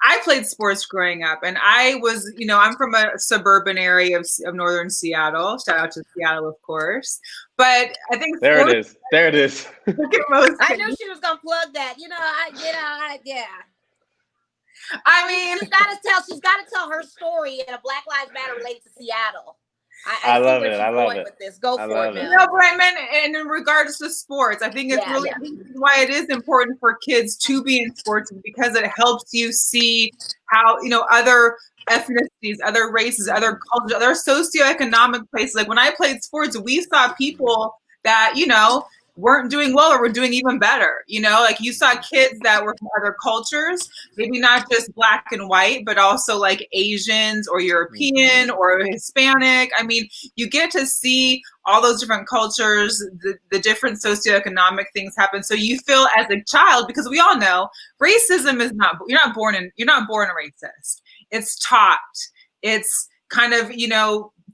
I played sports growing up, and I was, I'm from a suburban area of northern Seattle. Shout out to Seattle, of course. But I think there it is. I knew she was gonna plug that. I mean, she's got to tell her story in a Black Lives Matter related to Seattle. I love it. I love it. With this. Go for it. No, but I meant, and in regards to sports, I think it's why it is important for kids to be in sports, because it helps you see how other ethnicities, other races, other cultures, other socioeconomic places. Like when I played sports, we saw people that weren't doing well or were doing even better. Like you saw kids that were from other cultures, maybe not just black and white, but also like Asians or European or Hispanic. I mean, you get to see all those different cultures, the different socioeconomic things happen. So you feel as a child, because we all know racism is you're not born a racist. It's taught. It's kind of,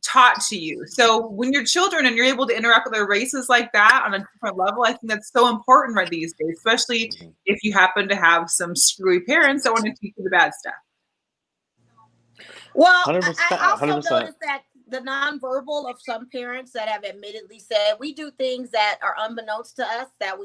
taught to you. So when you're children and you're able to interact with other races like that on a different level, I think that's so important right these days, especially if you happen to have some screwy parents that want to teach you the bad stuff. Well, 100%, I also noticed that the nonverbal of some parents that have admittedly said, we do things that are unbeknownst to us that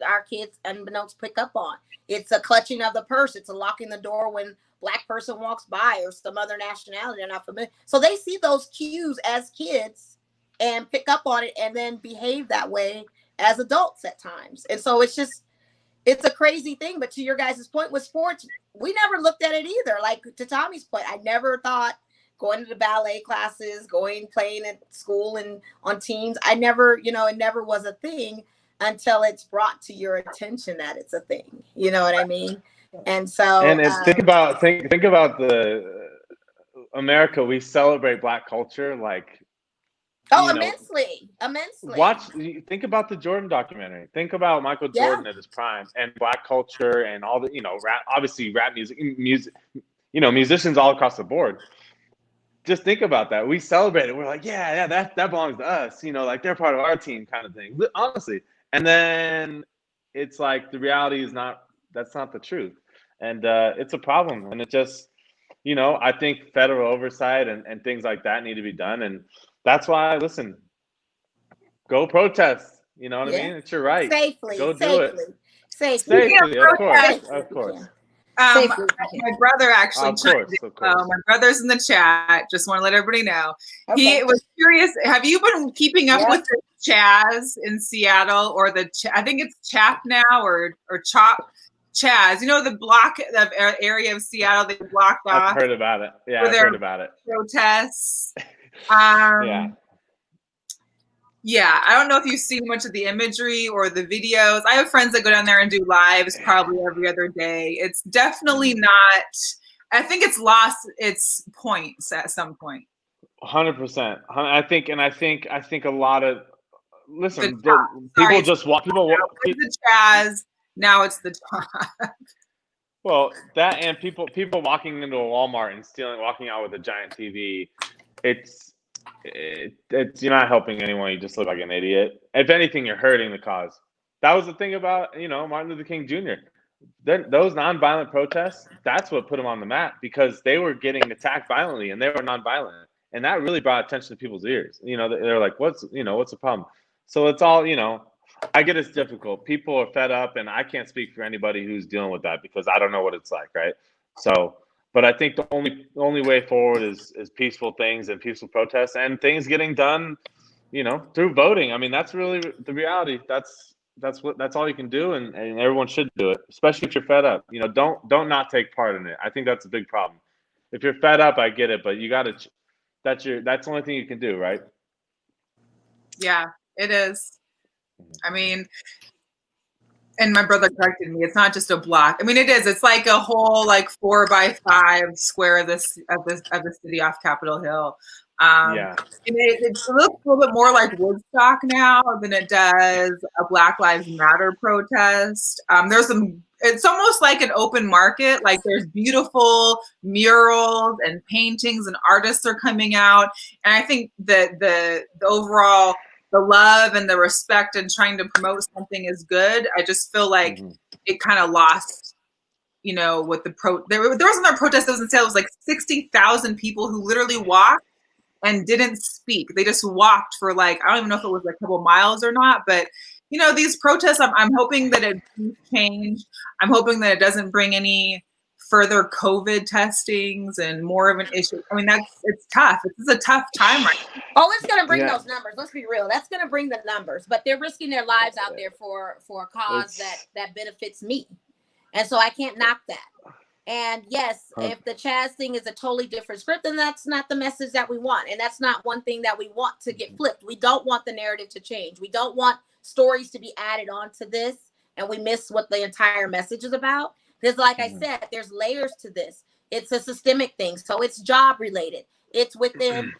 our kids unbeknownst pick up on. It's a clutching of the purse. It's a locking the door when Black person walks by or some other nationality they're not familiar. So they see those cues as kids and pick up on it and then behave that way as adults at times. And so it's a crazy thing. But to your guys' point with sports, we never looked at it either. Like to Tommy's point, I never thought going to the ballet classes, playing at school and on teams, I never, it never was a thing until it's brought to your attention that it's a thing. You know what I mean? And so, And think about the America. We celebrate Black culture like. immensely. Think about the Jordan documentary. Think about Michael Jordan at his prime and Black culture and all the rap, obviously rap music, musicians all across the board. Just think about that. We celebrate it. We're like, yeah, that belongs to us. Like they're part of our team, kind of thing. Honestly, and then it's like the reality is that's not the truth, and it's a problem. And it just, I think federal oversight and things like that need to be done, and that's why, listen, go protest. You know what I mean? It's your right. Go do it safely. Of course. My brother actually chimed in. My brother's in the chat. Just want to let everybody know. He was curious. Have you been keeping up with the Chaz in Seattle, or I think it's Chap now, or Chop Chaz? The block of area of Seattle they blocked off. I've heard about it. Yeah, I've heard about it. Protests. Yeah, I don't know if you've seen much of the imagery or the videos. I have friends that go down there and do lives probably every other day. It's definitely not. I think it's lost its points at some point. 100%. I think a lot of people just walk. The Chaz. Now it's the top. Well, that and people walking into a Walmart and walking out with a giant TV. You're not helping anyone. You just look like an idiot. If anything, you're hurting the cause. That was the thing about Martin Luther King Jr. Those nonviolent protests. That's what put him on the map, because they were getting attacked violently and they were nonviolent, and that really brought attention to people's ears. They're like, what's the problem? So it's all I get it's difficult. People are fed up, and I can't speak for anybody who's dealing with that because I don't know what it's like, right? So. But I think the only way forward is peaceful things and peaceful protests and things getting done, through voting. I mean, that's really the reality. That's all you can do, and everyone should do it, especially if you're fed up. Don't not take part in it. I think that's a big problem. If you're fed up, I get it, but you got to. That's the only thing you can do, right? Yeah, it is. I mean. And my brother corrected me. It's not just a block. I mean, it is. It's like a whole 4x5 square of the city off Capitol Hill. It looks a little bit more like Woodstock now than it does a Black Lives Matter protest. It's almost like an open market. Like there's beautiful murals and paintings, and artists are coming out. And I think that the overall, the love and the respect and trying to promote something is good. I just feel like it kind of lost, with the there wasn't a protest that was in Seattle. It was like 60,000 people who literally walked and didn't speak. They just walked for I don't even know if it was a couple miles or not, but these protests, I'm hoping that it change. I'm hoping that it doesn't bring any further COVID testings and more of an issue. I mean, it's tough. It's a tough time right now. Oh, it's going to bring those numbers. Let's be real. That's going to bring the numbers, but they're risking their lives out there for a cause that benefits me. And so I can't knock that. And yes, if the Chaz thing is a totally different script, then that's not the message that we want. And that's not one thing that we want to get flipped. We don't want the narrative to change. We don't want stories to be added onto this and we miss what the entire message is about. Because like I said, there's layers to this. It's a systemic thing. So it's job related. It's within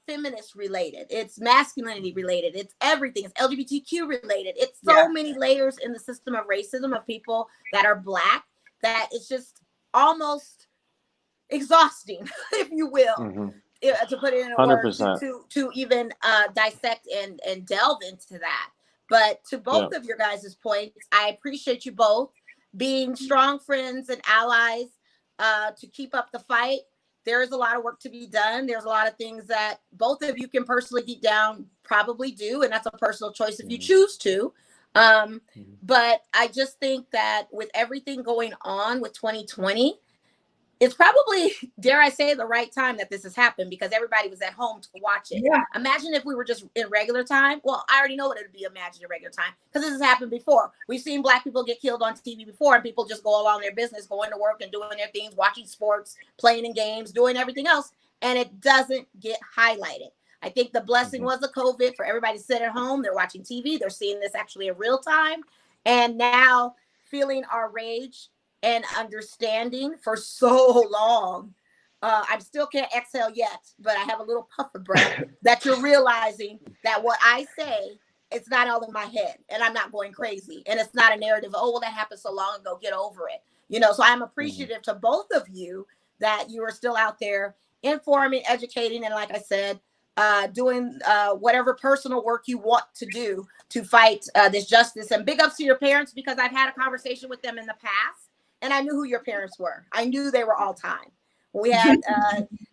feminist related. It's masculinity related. It's everything. It's LGBTQ related. It's so many layers in the system of racism of people that are Black that it's just almost exhausting, if you will, to put it in a 100%. Word, to even dissect and delve into that. But to both of your guys' points, I appreciate you both being strong friends and allies to keep up the fight. There is a lot of work to be done. There's a lot of things that both of you can personally deep down probably do, and that's a personal choice if you choose to. But I just think that with everything going on with 2020, it's probably, dare I say, the right time that this has happened because everybody was at home to watch it. Yeah. Imagine if we were just in regular time. Well, I already know what it would be imagined in regular time because this has happened before. We've seen Black people get killed on TV before and people just go along their business, going to work and doing their things, watching sports, playing in games, doing everything else. And it doesn't get highlighted. I think the blessing was the COVID for everybody to sit at home. They're watching TV. They're seeing this actually in real time. And now feeling our rage and understanding for so long. I still can't exhale yet, but I have a little puff of breath that you're realizing that what I say, it's not all in my head and I'm not going crazy. And it's not a narrative, oh, well, that happened so long ago, get over it. So I'm appreciative to both of you that you are still out there informing, educating, and like I said, doing whatever personal work you want to do to fight this justice. And big ups to your parents, because I've had a conversation with them in the past and I knew who your parents were. I knew they were all time. We had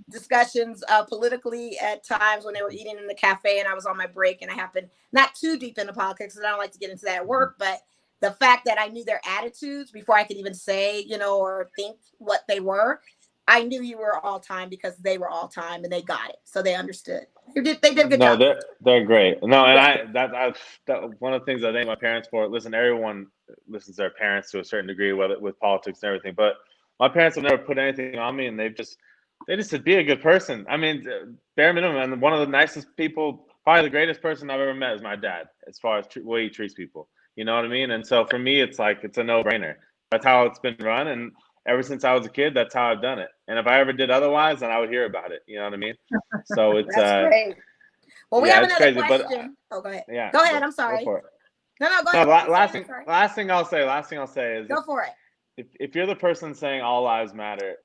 discussions politically at times when they were eating in the cafe and I was on my break, and I happened not too deep into politics because I don't like to get into that at work, but the fact that I knew their attitudes before I could even say, or think what they were, I knew you were all time because they were all time and they got it. So they understood. They did a good job. No, they're great. No, and that one of the things I thank my parents for. Listen, everyone listens to their parents to a certain degree, whether with politics and everything, but my parents have never put anything on me, and they just said, be a good person. I mean, bare minimum. And one of the nicest people, probably the greatest person I've ever met is my dad, as far as the way he treats people. You know what I mean? And so for me, it's like, it's a no-brainer. That's how it's been run. And ever since I was a kid, that's how I've done it. And if I ever did otherwise, then I would hear about it. You know what I mean? So it's that's great. Well, we have another crazy, question. Go ahead. Yeah. Go ahead. I'm sorry. Go for it. No, go ahead. Last thing I'll say is, go for it. If you're the person saying all lives matter,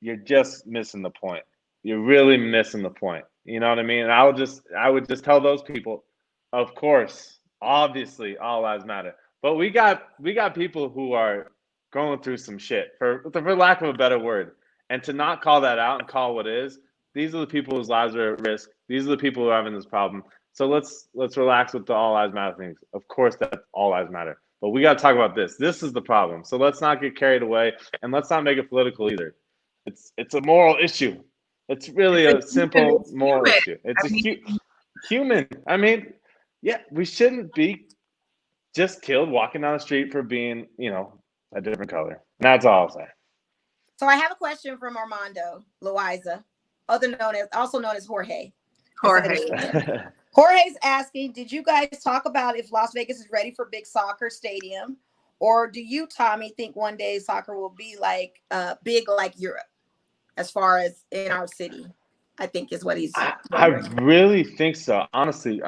you're just missing the point. You're really missing the point. You know what I mean? And I would just tell those people, of course, obviously, all lives matter. But we got people who are going through some shit, for lack of a better word. And to not call that out and call what is, these are the people whose lives are at risk. These are the people who are having this problem. So let's relax with the all lives matter things. Of course, that all lives matter. But we got to talk about this. This is the problem. So let's not get carried away, and let's not make it political either. It's a moral issue. It's really a simple moral issue. It's human. I mean, yeah, we shouldn't be just killed walking down the street for being, a different color. And that's all I'll say. So I have a question from Armando Loaiza, also known as Jorge. Jorge's asking, did you guys talk about if Las Vegas is ready for big soccer stadium? Or do you, Tommy, think one day soccer will be like big like Europe as far as in our city? I think is what he's I really think so. Honestly,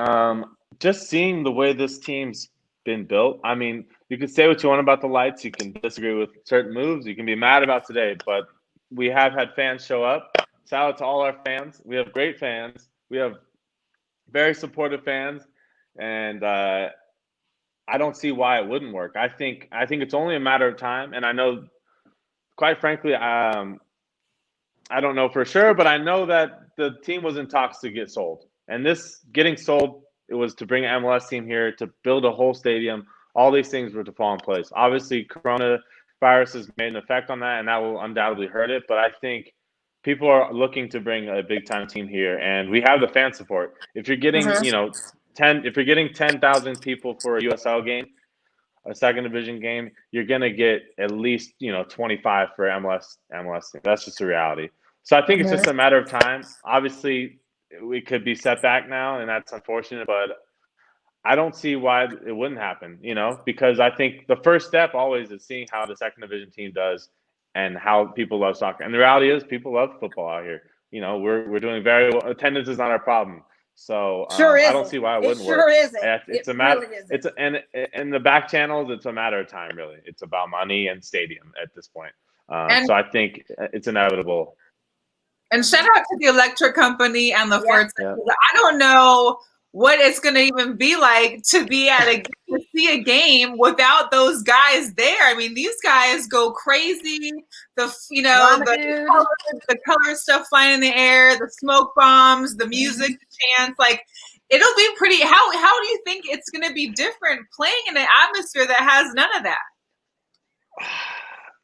just seeing the way this team's been built. I mean, you can say what you want about the Lights. You can disagree with certain moves. You can be mad about today. But we have had fans show up. Shout out to all our fans. We have great fans. We have very supportive fans, and I don't see why it wouldn't work. I think it's only a matter of time, and I know, quite frankly, I don't know for sure, but I know that the team was in talks to get sold, and this getting sold, it was to bring an MLS team here, to build a whole stadium. All these things were to fall in place. Obviously, coronavirus has made an effect on that, and that will undoubtedly hurt it, but I think people are looking to bring a big time team here, and we have the fan support. If you're getting, if you're getting 10,000 people for a USL game, a second division game, you're gonna get at least 25 for MLS. That's just a reality. So I think it's just a matter of time. Obviously, we could be set back now, and that's unfortunate, but I don't see why it wouldn't happen. Because I think the first step always is seeing how the second division team does, and how people love soccer. And the reality is people love football out here. We're doing very well. Attendance is not our problem. So I don't see why it wouldn't work. It's a matter. Really and the back channels, it's a matter of time, really. It's about money and stadium at this point. So I think it's inevitable. And shout out to the electric company and the Ford. I don't know what it's going to even be like to be to see a game without those guys there. I mean, these guys go crazy. The color stuff flying in the air, the smoke bombs, the music, the chants. Like, it'll be pretty. How do you think it's going to be different playing in an atmosphere that has none of that?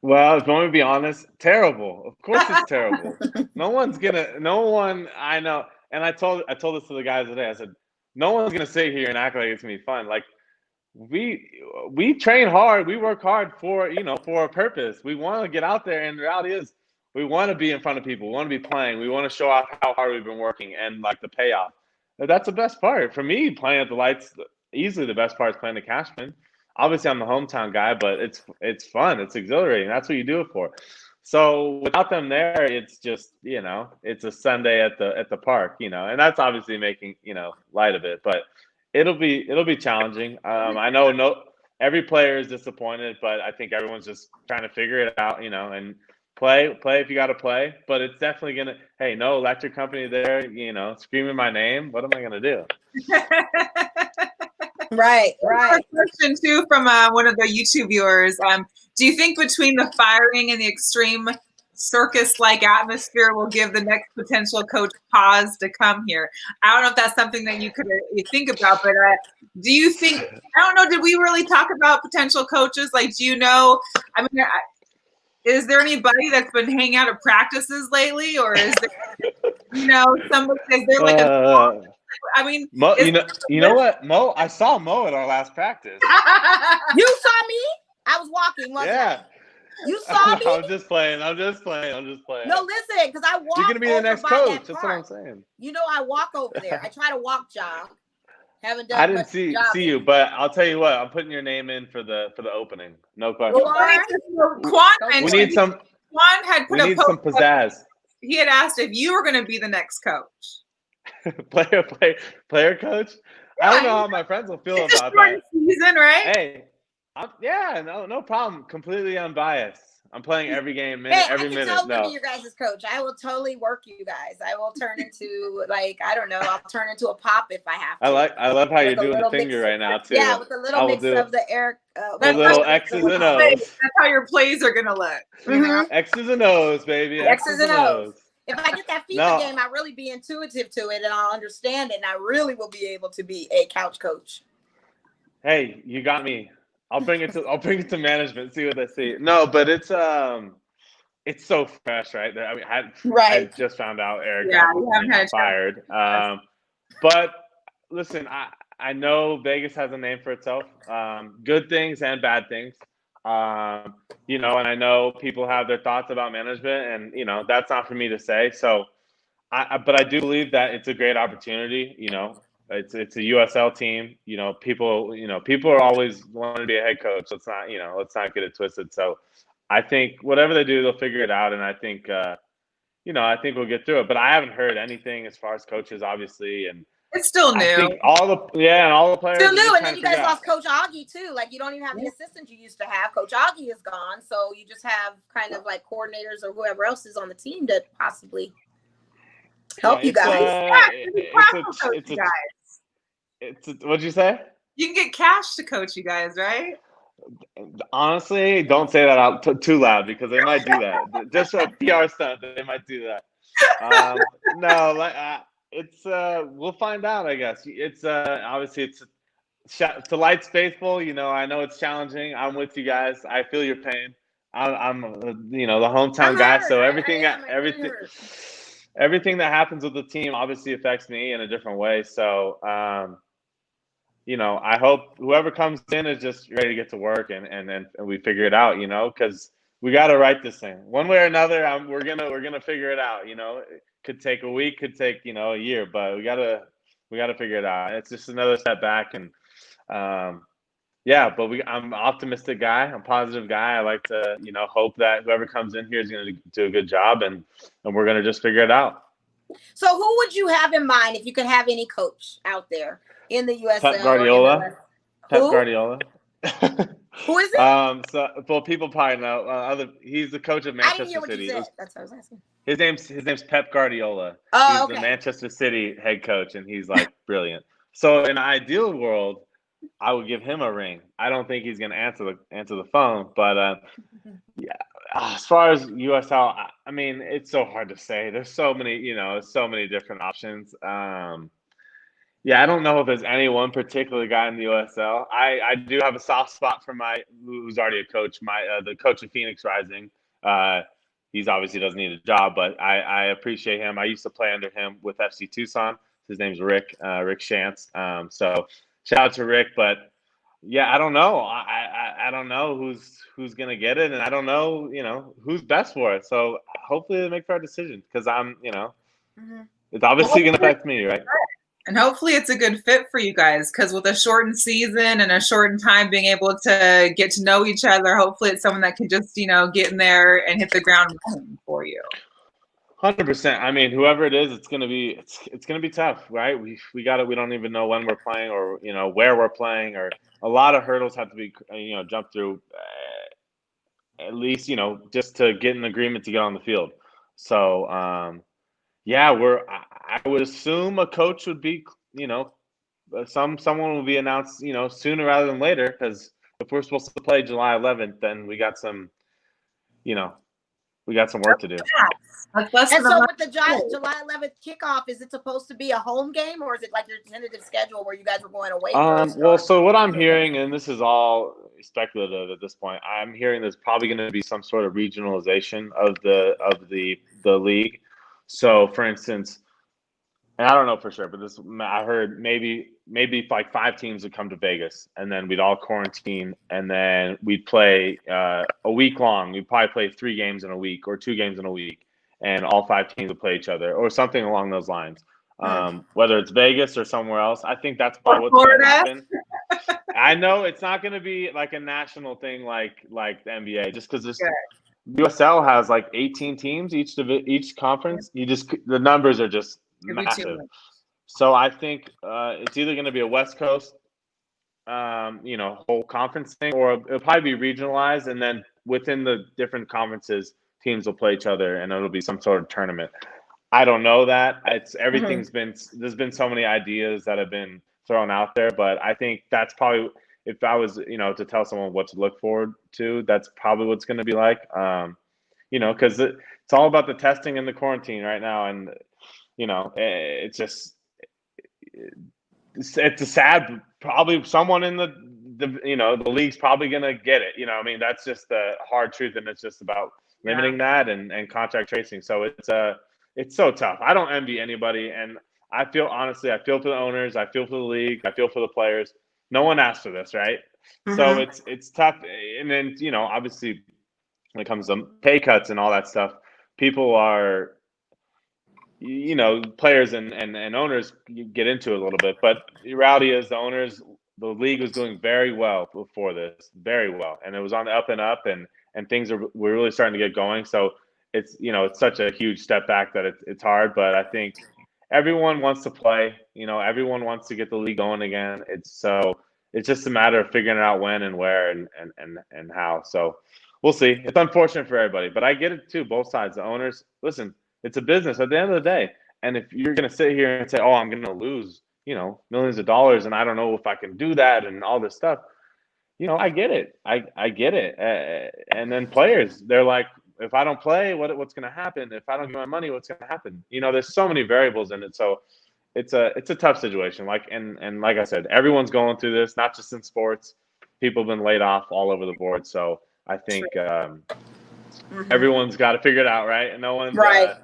Well, if you want me to be honest, terrible. Of course it's terrible. No one I know. And I told this to the guys today. I said, no one's going to sit here and act like it's going to be fun. Like, we train hard. We work hard for a purpose. We want to get out there. And the reality is we want to be in front of people. We want to be playing. We want to show off how hard we've been working and like the payoff. That's the best part. For me, playing at the Lights, easily the best part is playing the Cashman. obviously I'm the hometown guy, but it's fun. It's exhilarating. That's what you do it for. So without them there, it's just, it's a Sunday at the park, and that's obviously making, light of it, but it'll be challenging. I know every player is disappointed, but I think everyone's just trying to figure it out, and play if you got to play, but it's definitely going to, hey, no electric company there, screaming my name. What am I going to do? Right. A question too from one of the YouTube viewers. Do you think between the firing and the extreme circus-like atmosphere will give the next potential coach pause to come here? I don't know if that's something that you think about, but do you think? I don't know. Did we really talk about potential coaches? Like, do you know? I mean, is there anybody that's been hanging out at practices lately, or is there, somebody? Is there like a? I mean, Mo, you know what, Mo? I saw Mo at our last practice. You saw me? I was walking, wasn't I? You saw me? I'm just playing. No, listen, because I walk. You're gonna be the next coach. That's what I'm saying. I walk over there. I try to walk jog. Haven't done. I didn't see you, but I'll tell you what. I'm putting your name in for the opening. No question. We need some. Quan had put we need some pizzazz. He had asked if you were going to be the next coach. player coach. Yeah, I don't know how my friends will feel about that. Season, right? Hey, no problem. Completely unbiased. I'm playing every game, every minute. I can totally be your guys' coach. I will totally work you guys. I will turn into I'll turn into a pop if I have to. I love how you're doing the finger right now too. Yeah, with a little mix of the air. The little X's and O's. That's how your plays are gonna look. Mm-hmm. X's and O's, baby. X's and O's. If I get that FIFA game, I really be intuitive to it and I'll understand it, and I really will be able to be a couch coach. Hey, you got me. I'll bring it to management. See what they see. No, but it's so fresh, right? I mean, I just found out Eric got fired. But listen, I know Vegas has a name for itself. Good things and bad things. And I know people have their thoughts about management, and that's not for me to say. So, but I do believe that it's a great opportunity. It's a USL team. People are always wanting to be a head coach. Let's not get it twisted. So, I think whatever they do, they'll figure it out, and I think I think we'll get through it. But I haven't heard anything as far as coaches, obviously, and it's still new. I think all the players still new, and then you guys lost Coach Augie too. Like, you don't even have the assistant you used to have. Coach Augie is gone, so you just have kind of like coordinators or whoever else is on the team to possibly help you guys. What'd you say? You can get cash to coach you guys, right? Honestly, don't say that out too loud because they might do that. Just for a PR stunt, they might do that. We'll find out, I guess. It's obviously it's to Lights faithful. I know it's challenging. I'm with you guys. I feel your pain. I'm the hometown guy, so everything that happens with the team obviously affects me in a different way. So I hope whoever comes in is just ready to get to work and we figure it out. Because we got to write this thing one way or another. We're gonna figure it out. It could take a week, could take a year, but we gotta figure it out. It's just another step back, and I'm an optimistic guy. I'm a positive guy. I like to hope that whoever comes in here is gonna do a good job, and we're gonna just figure it out. So who would you have in mind if you could have any coach out there in the USL? Pep Guardiola. Pep Guardiola. Who is it? Well, people probably know. He's the coach of Manchester City. I didn't hear what you said. That's what I was asking. His name's Pep Guardiola. Oh, he's the Manchester City head coach, and he's like brilliant. So in an ideal world, I would give him a ring. I don't think he's going to answer the phone, but as far as USL, I mean, it's so hard to say. There's so many different options. I don't know if there's any one particular guy in the USL. I do have a soft spot for who's already a coach, the coach of Phoenix Rising. He's obviously doesn't need a job, but I appreciate him. I used to play under him with FC Tucson. His name's Rick Shantz. So shout out to Rick, but I don't know. I don't know who's gonna get it, and I don't know who's best for it. So hopefully they make fair decisions because I'm it's obviously gonna affect me, right? And hopefully it's a good fit for you guys, because with a shortened season and a shortened time being able to get to know each other, hopefully it's someone that can just, get in there and hit the ground running for you. 100%. I mean, whoever it is, it's gonna be tough, right? We got it. We don't even know when we're playing or where we're playing, or a lot of hurdles have to be jumped through, at least just to get an agreement to get on the field. So yeah, I would assume a coach would be someone will be announced sooner rather than later, because if we're supposed to play July 11th, then we got some work to do. And so with the July 11th kickoff, is it supposed to be a home game, or is it like your tentative schedule where you guys were going away first? Well, so what I'm hearing, and this is all speculative at this point, I'm hearing there's probably going to be some sort of regionalization of the league. So, for instance, and I don't know for sure, but I heard maybe like 5 teams would come to Vegas, and then we'd all quarantine, and then we'd play a week long. We'd probably play 3 games in a week or 2 games in a week, and all 5 teams would play each other or something along those lines. Whether it's Vegas or somewhere else, I think that's probably what's going to happen. I know it's not going to be like a national thing like the NBA, just because USL has like 18 teams each conference. The numbers are just massive. So I think it's either going to be a West Coast, whole conference thing, or it'll probably be regionalized, and then within the different conferences, teams will play each other, and it'll be some sort of tournament. I don't know that. There's been so many ideas that have been thrown out there, but I think that's probably, if I was, to tell someone what to look forward to, that's probably what's going to be like, because it's all about the testing and the quarantine right now. And, it's just, it's a sad, probably someone in the league's probably going to get it. I mean, that's just the hard truth. And it's just about limiting that and contact tracing. So it's so tough. I don't envy anybody. And I feel for the owners. I feel for the league. I feel for the players. No one asked for this, right? So it's tough. And then, obviously when it comes to pay cuts and all that stuff, people are, players and owners get into it a little bit. But the reality is the league was doing very well before this, very well. And it was on the up and up, and things we're really starting to get going. So it's such a huge step back that it's hard, but I think everyone wants to play. Everyone wants to get the league going again. It's just a matter of figuring out when and where and how. So we'll see. It's unfortunate for everybody, but I get it too. Both sides. The owners, listen, it's a business at the end of the day, and if you're going to sit here and say, "Oh, I'm going to lose, millions of dollars, and I don't know if I can do that," and all this stuff, I get it. I get it. And then players, they're like, if I don't play, what's going to happen? If I don't get my money, what's going to happen? There's so many variables in it. So it's a tough situation. Like I said, everyone's going through this, not just in sports. People have been laid off all over the board. So I think everyone's got to figure it out, right? And no one's right.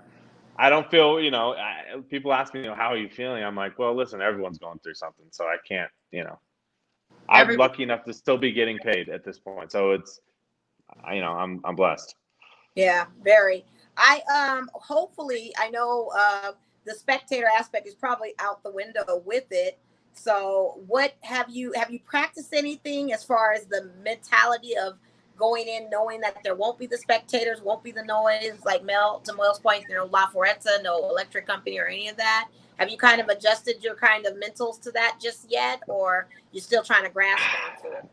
I don't feel, people ask me, how are you feeling? I'm like, well, listen, everyone's going through something, so I can't, I'm lucky enough to still be getting paid at this point. So it's, I'm blessed. Yeah, very. Hopefully, I know the spectator aspect is probably out the window with it. So what have you practiced anything as far as the mentality of going in knowing that there won't be the spectators, won't be the noise, like to Mel's point, La Foreza, no electric company or any of that? Have you kind of adjusted your kind of mentals to that just yet, or you're still trying to grasp onto it?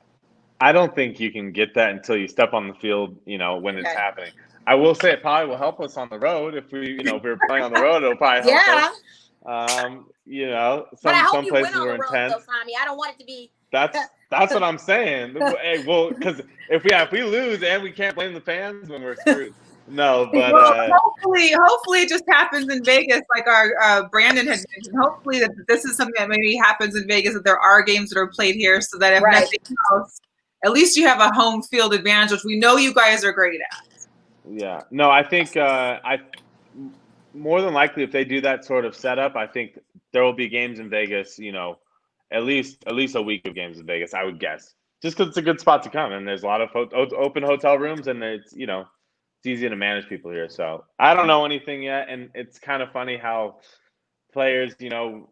I don't think you can get that until you step on the field, when it's happening. I will say it probably will help us on the road. If we, if we're playing on the road, it'll probably help us. But I hope some you places win on were the road, intense. though, Tommy. I don't want it to be. That's what I'm saying. Hey, well, because if we lose and we can't blame the fans, when we're screwed. No, but hopefully it just happens in Vegas, like our Brandon had mentioned. Hopefully that this is something that maybe happens in Vegas, that there are games that are played here, so that if nothing else, at least you have a home field advantage, which we know you guys are great at. Yeah. No, I think more than likely, if they do that sort of setup, I think there will be games in Vegas, at least a week of games in Vegas, I would guess. Just because it's a good spot to come, and there's a lot of open hotel rooms, and it's it's easy to manage people here. So I don't know anything yet, and it's kind of funny how players,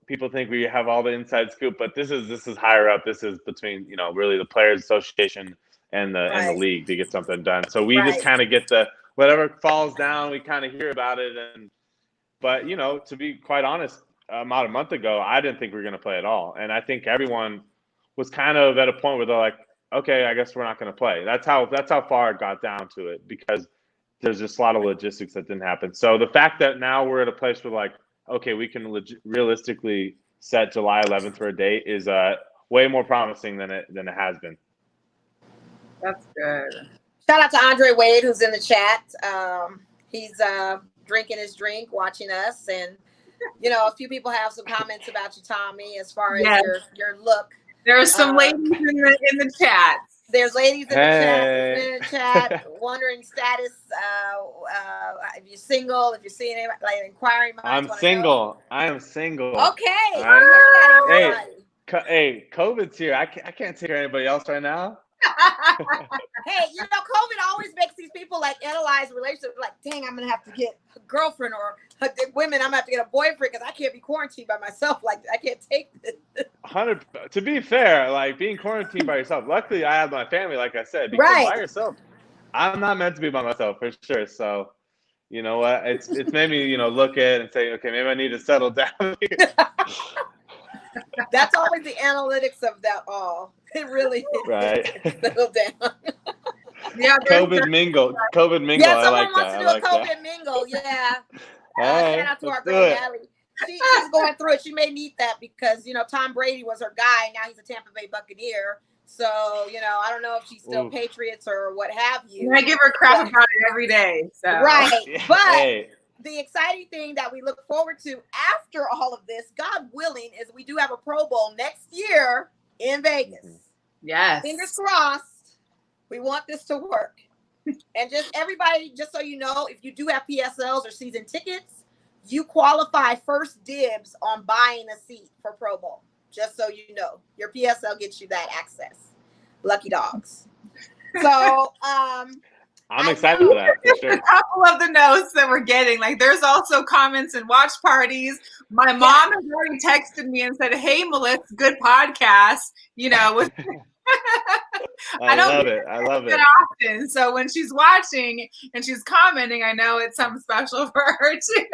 people think we have all the inside scoop, but this is higher up. This is between, really the Players Association and the Right. league to get something done. So we just Right. kind of get whatever falls down, we kind of hear about it. But to be quite honest, about a month ago, I didn't think we were going to play at all. And I think everyone was kind of at a point where they're like, okay, I guess we're not going to play. That's how far it got down to it, because there's just a lot of logistics that didn't happen. So the fact that now we're at a place where, like, okay, we can realistically set July 11th for a date is way more promising than it has been. That's good. Shout out to Andre Wade, who's in the chat. He's drinking his drink, watching us, and a few people have some comments about you, Tommy, as far as your look. There are some ladies in the chat. There's ladies in the chat wondering status. If you're single, if you're seeing anybody, like inquiring minds. I'm single. I am single. Okay. Hey, COVID's here. I can't take care of anybody else right now. Hey, COVID always makes these people like analyze relationships. Like, dang, I'm gonna have to get a girlfriend, or women, I'm gonna have to get a boyfriend because I can't be quarantined by myself. Like, I can't take this. 100. To be fair, like being quarantined by yourself. Luckily, I have my family, like I said. Because by yourself, I'm not meant to be by myself for sure. So, you know what? It's made me look at it and say, okay, maybe I need to settle down. That's always the analytics of that all. It really is. Right. Settle down. Yeah, COVID mingle. Yeah, someone I like wants that. to do a COVID mingle. Yeah. Hey, shout out to our girl Natalie. She's going through it. She may need that because Tom Brady was her guy. Now he's a Tampa Bay Buccaneer. So I don't know if she's still Patriots or what have you. I give her crap about it every day. So. Right, but the exciting thing that we look forward to after all of this, God willing, is we do have a Pro Bowl next year in Vegas. Yes. Fingers crossed. We want this to work. And just everybody, just so you know, if you do have PSLs or season tickets, you qualify first dibs on buying a seat for Pro Bowl. Just so you know, your PSL gets you that access. Lucky dogs. So, I'm excited for that. For sure. A couple of the notes that we're getting, like there's also comments and watch parties. My mom has already texted me and said, "Hey, Melissa, good podcast." With I love it. Often. So when she's watching and she's commenting, I know it's something special for her too.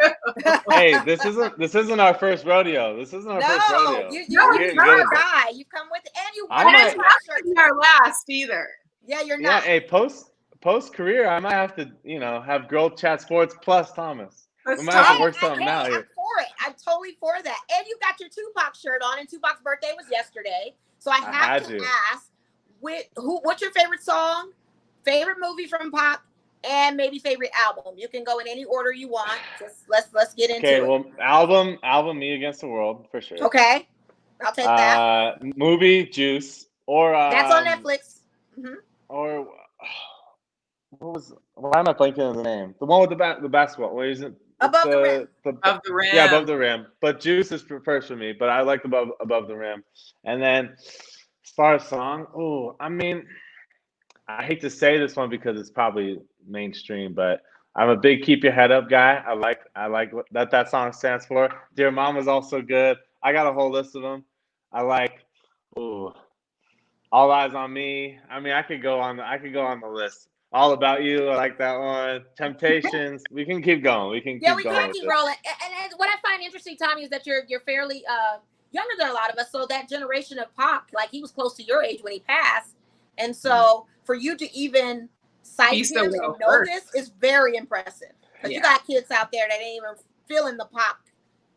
Hey, this isn't our first rodeo. This isn't our first rodeo. You're not a guy. You come with it, and you. It's not going to be our last either. Yeah, you're not. Yeah, hey, post career, I might have to, have GirlChatSports plus Thomas. We might have to work something out here. I'm for it. I'm totally for that. And you got your Tupac shirt on, and Tupac's birthday was yesterday. So I have to ask, what's your favorite song, favorite movie from Pac, and maybe favorite album? You can go in any order you want. Just let's get into it. Okay, well, album, Me Against the World, for sure. Okay, I'll take that. Movie, Juice, or that's on Netflix. Mm-hmm. Or why am I blanking on the name? The one with the basketball. What is it? Above the rim. Above the rim. Yeah, Above the Rim. But Juice is first for me. But I like above the rim. And then as far as song, I hate to say this one because it's probably mainstream, but I'm a big Keep Your Head Up guy. I like what that song stands for. Dear Mama's also good. I got a whole list of them. I like All Eyes on Me. I could go on the list. All About You, I like that one. Temptations, we can keep going. We can keep rolling. And what I find interesting, Tommy, is that you're fairly younger than a lot of us. So that generation of Pac, like he was close to your age when he passed, and so for you to even cite him and know this is very impressive. Because you got kids out there that ain't even feeling the Pac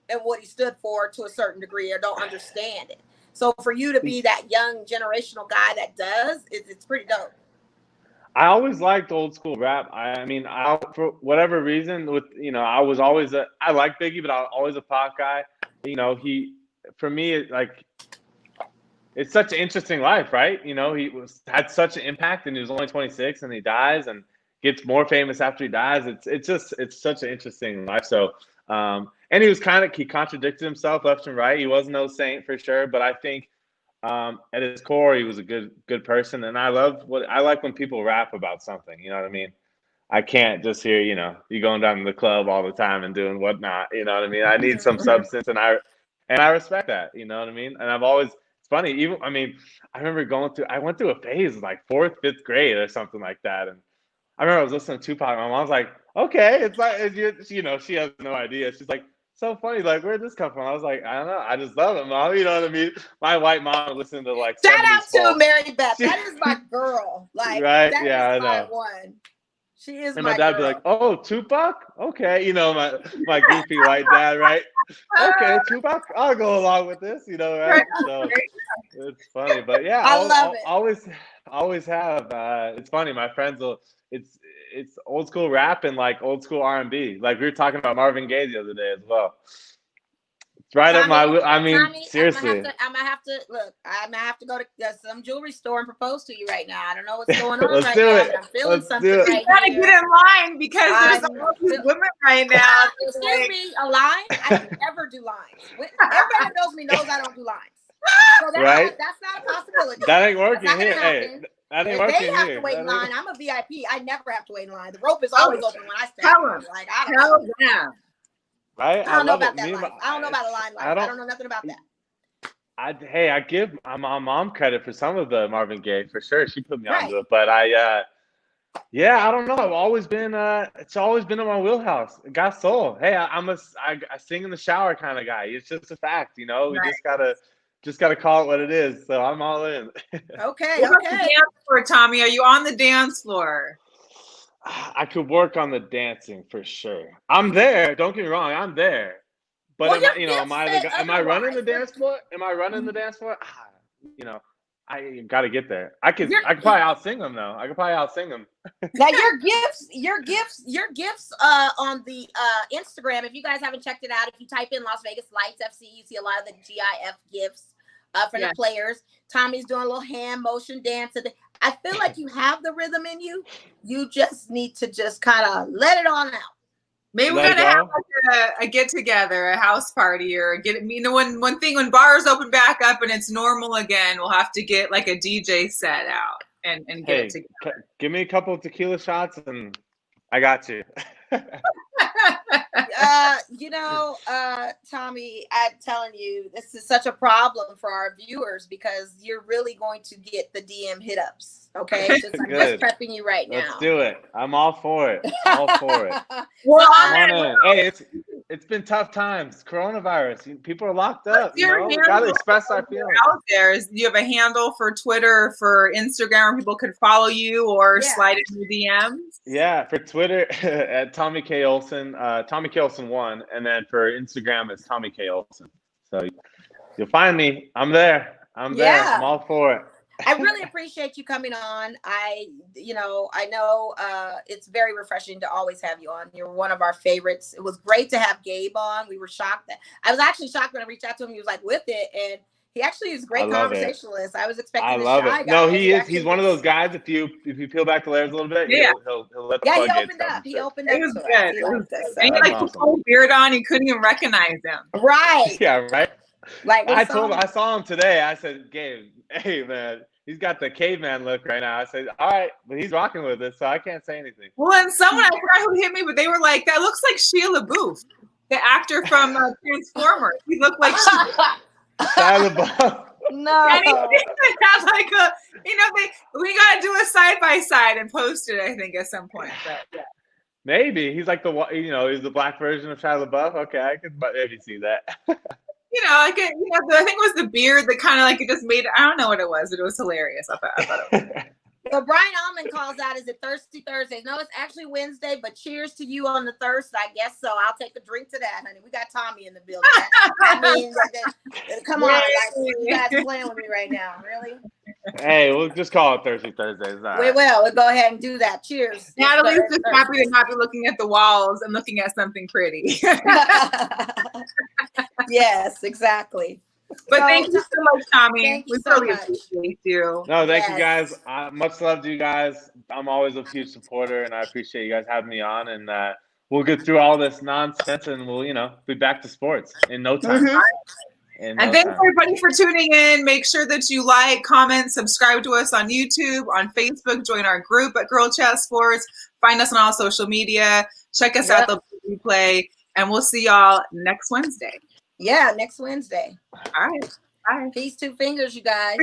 and what he stood for to a certain degree or don't understand it. So for you to be that young generational guy that does, it's pretty dope. I always liked old school rap. For whatever reason, I was always I like Biggie, but I was always a Pac guy. For me, it's such an interesting life, right? He had such an impact, and he was only 26, and he dies and gets more famous after he dies. It's such an interesting life. So, and he contradicted himself left and right. He was no saint for sure, but I think. At his core, he was a good person, and I like when people rap about something. You know what I mean? I can't just hear, you going down to the club all the time and doing whatnot. You know what I mean? I need some substance, and I respect that. You know what I mean? And it's funny. I remember I went through a phase like fourth, fifth grade or something like that, and I remember I was listening to Tupac. My mom's like, "Okay, it's like, she has no idea." She's like, "So funny. Like, where'd this come from?" I was like, "I don't know. I just love it, Mom." You know what I mean? My white mom listened to like Shout 70s out to folk. Mary Beth. That is my girl. Like, right? that Yeah, is I my know. one. She is And my my dad girl. be like, "Oh, Tupac? Okay." My goofy white dad, right? Okay, Tupac, I'll go along with this, right? So it's funny. But yeah, I love it. always have. It's funny, my friends it's old school rap and like old school R&B. Like we were talking about Marvin Gaye the other day as well. It's right up my Tommy, seriously. I'm gonna have to look. I'm gonna have to go to some jewelry store and propose to you right now. I don't know what's going on Let's right do now, it. but I'm feeling Let's something do it. right You gotta here. get in line because there's all these women right now. Excuse me, a line? I can never do lines. Everybody that knows me knows I don't do lines. So that's not a possibility. That ain't working That's not here. gonna happen. Hey, that ain't If working they have here. to wait in line, I'm a VIP. I never have to wait in line. The rope is Oh, always open when I stand. tell 'em. Like I don't Tell know. them. Right? I don't know love about it. that Me life. I don't know about a line life. I don't know nothing about that. I give my mom credit for some of the Marvin Gaye for sure. She put me Right. onto it, but I don't know. I've always been it's always been in my wheelhouse. Got soul. Hey, I sing in the shower kind of guy. It's just a fact, We Right. just gotta call it what it is. So I'm all in. Okay. What about the dance floor, Tommy? Are you on the dance floor? I could work on the dancing for sure. I'm there. Don't get me wrong. I'm there. But Well, am I running the dance floor? Am I running the dance floor? I got to get there. I could probably outsing them though. I could probably outsing them. Now your gifts on the Instagram. If you guys haven't checked it out, if you type in Las Vegas LightsFC, you see a lot of the GIF gifts for the players. Tommy's doing a little hand motion dance. I feel like you have the rhythm in you. You just need to just kind of let it on out. Maybe we're gonna have like a get together, a house party, or when bars open back up and it's normal again, we'll have to get like a DJ set out and get it together. Give me a couple of tequila shots and I got you. Tommy, I'm telling you, this is such a problem for our viewers because you're really going to get the DM hit ups. Okay, I'm just prepping you right now. Let's do it. I'm all for it. All for it. Well, hey, it's been tough times. Coronavirus. People are locked up. We gotta express our feelings. Out there, you have a handle for Twitter, for Instagram, where people could follow you or slide in your DMs. Yeah, for Twitter at Tommy K Olsen, Tommy K Olsen 1, and then for Instagram it's Tommy K Olsen. So you'll find me. I'm there. I'm there. I'm all for it. I really appreciate you coming on. I know it's very refreshing to always have you on. You're one of our favorites. It was great to have Gabe on. We were shocked. I was actually shocked when I reached out to him. He was like with it, and he actually is a great conversationalist. I was expecting this shy guy. No, he is. He's one of those guys. If you peel back the layers a little bit, he'll let the floodgates come. He opened up. It was good. And he put the whole beard on. You couldn't even recognize him. Right. Yeah. Right. Like I saw him today. I said, Gabe, hey man, he's got the caveman look right now. I said, all right, but he's rocking with it, so I can't say anything. Well, and someone, I forgot who hit me, but they were like, that looks like Shia LaBeouf, the actor from Transformers. He looked like Shia LaBeouf. No. And he had like we got to do a side by side and post it, I think, at some point. But yeah. Maybe he's like he's the black version of Shia LaBeouf. Okay, I could maybe see that. I think it was the beard that kind of like it just made it. I don't know what it was, but it was hilarious. I thought it was. So Brian Allman calls out, is it Thirsty Thursdays? No, it's actually Wednesday, but cheers to you on the Thursday. I guess so. I'll take a drink to that, honey. We got Tommy in the building. I mean, come on. Like, you guys playing with me right now. Really? Hey, we'll just call it Thirsty Thursdays. We will. We'll go ahead and do that. Cheers. Natalie's just happy to not be looking at the walls and looking at something pretty. Yes, exactly. But thank you so much, Tommy. We really appreciate you. No, thank you guys. Much love to you guys. I'm always a huge supporter, and I appreciate you guys having me on. And we'll get through all this nonsense, and we'll, be back to sports in no time. Mm-hmm. And thanks everybody for tuning in. Make sure that you like, comment, subscribe to us on YouTube, on Facebook, join our group at Girl Chat Sports, find us on all social media, check us out the replay, and we'll see y'all next Wednesday. Yeah, next Wednesday. All right. Bye. Peace, 2 fingers, you guys.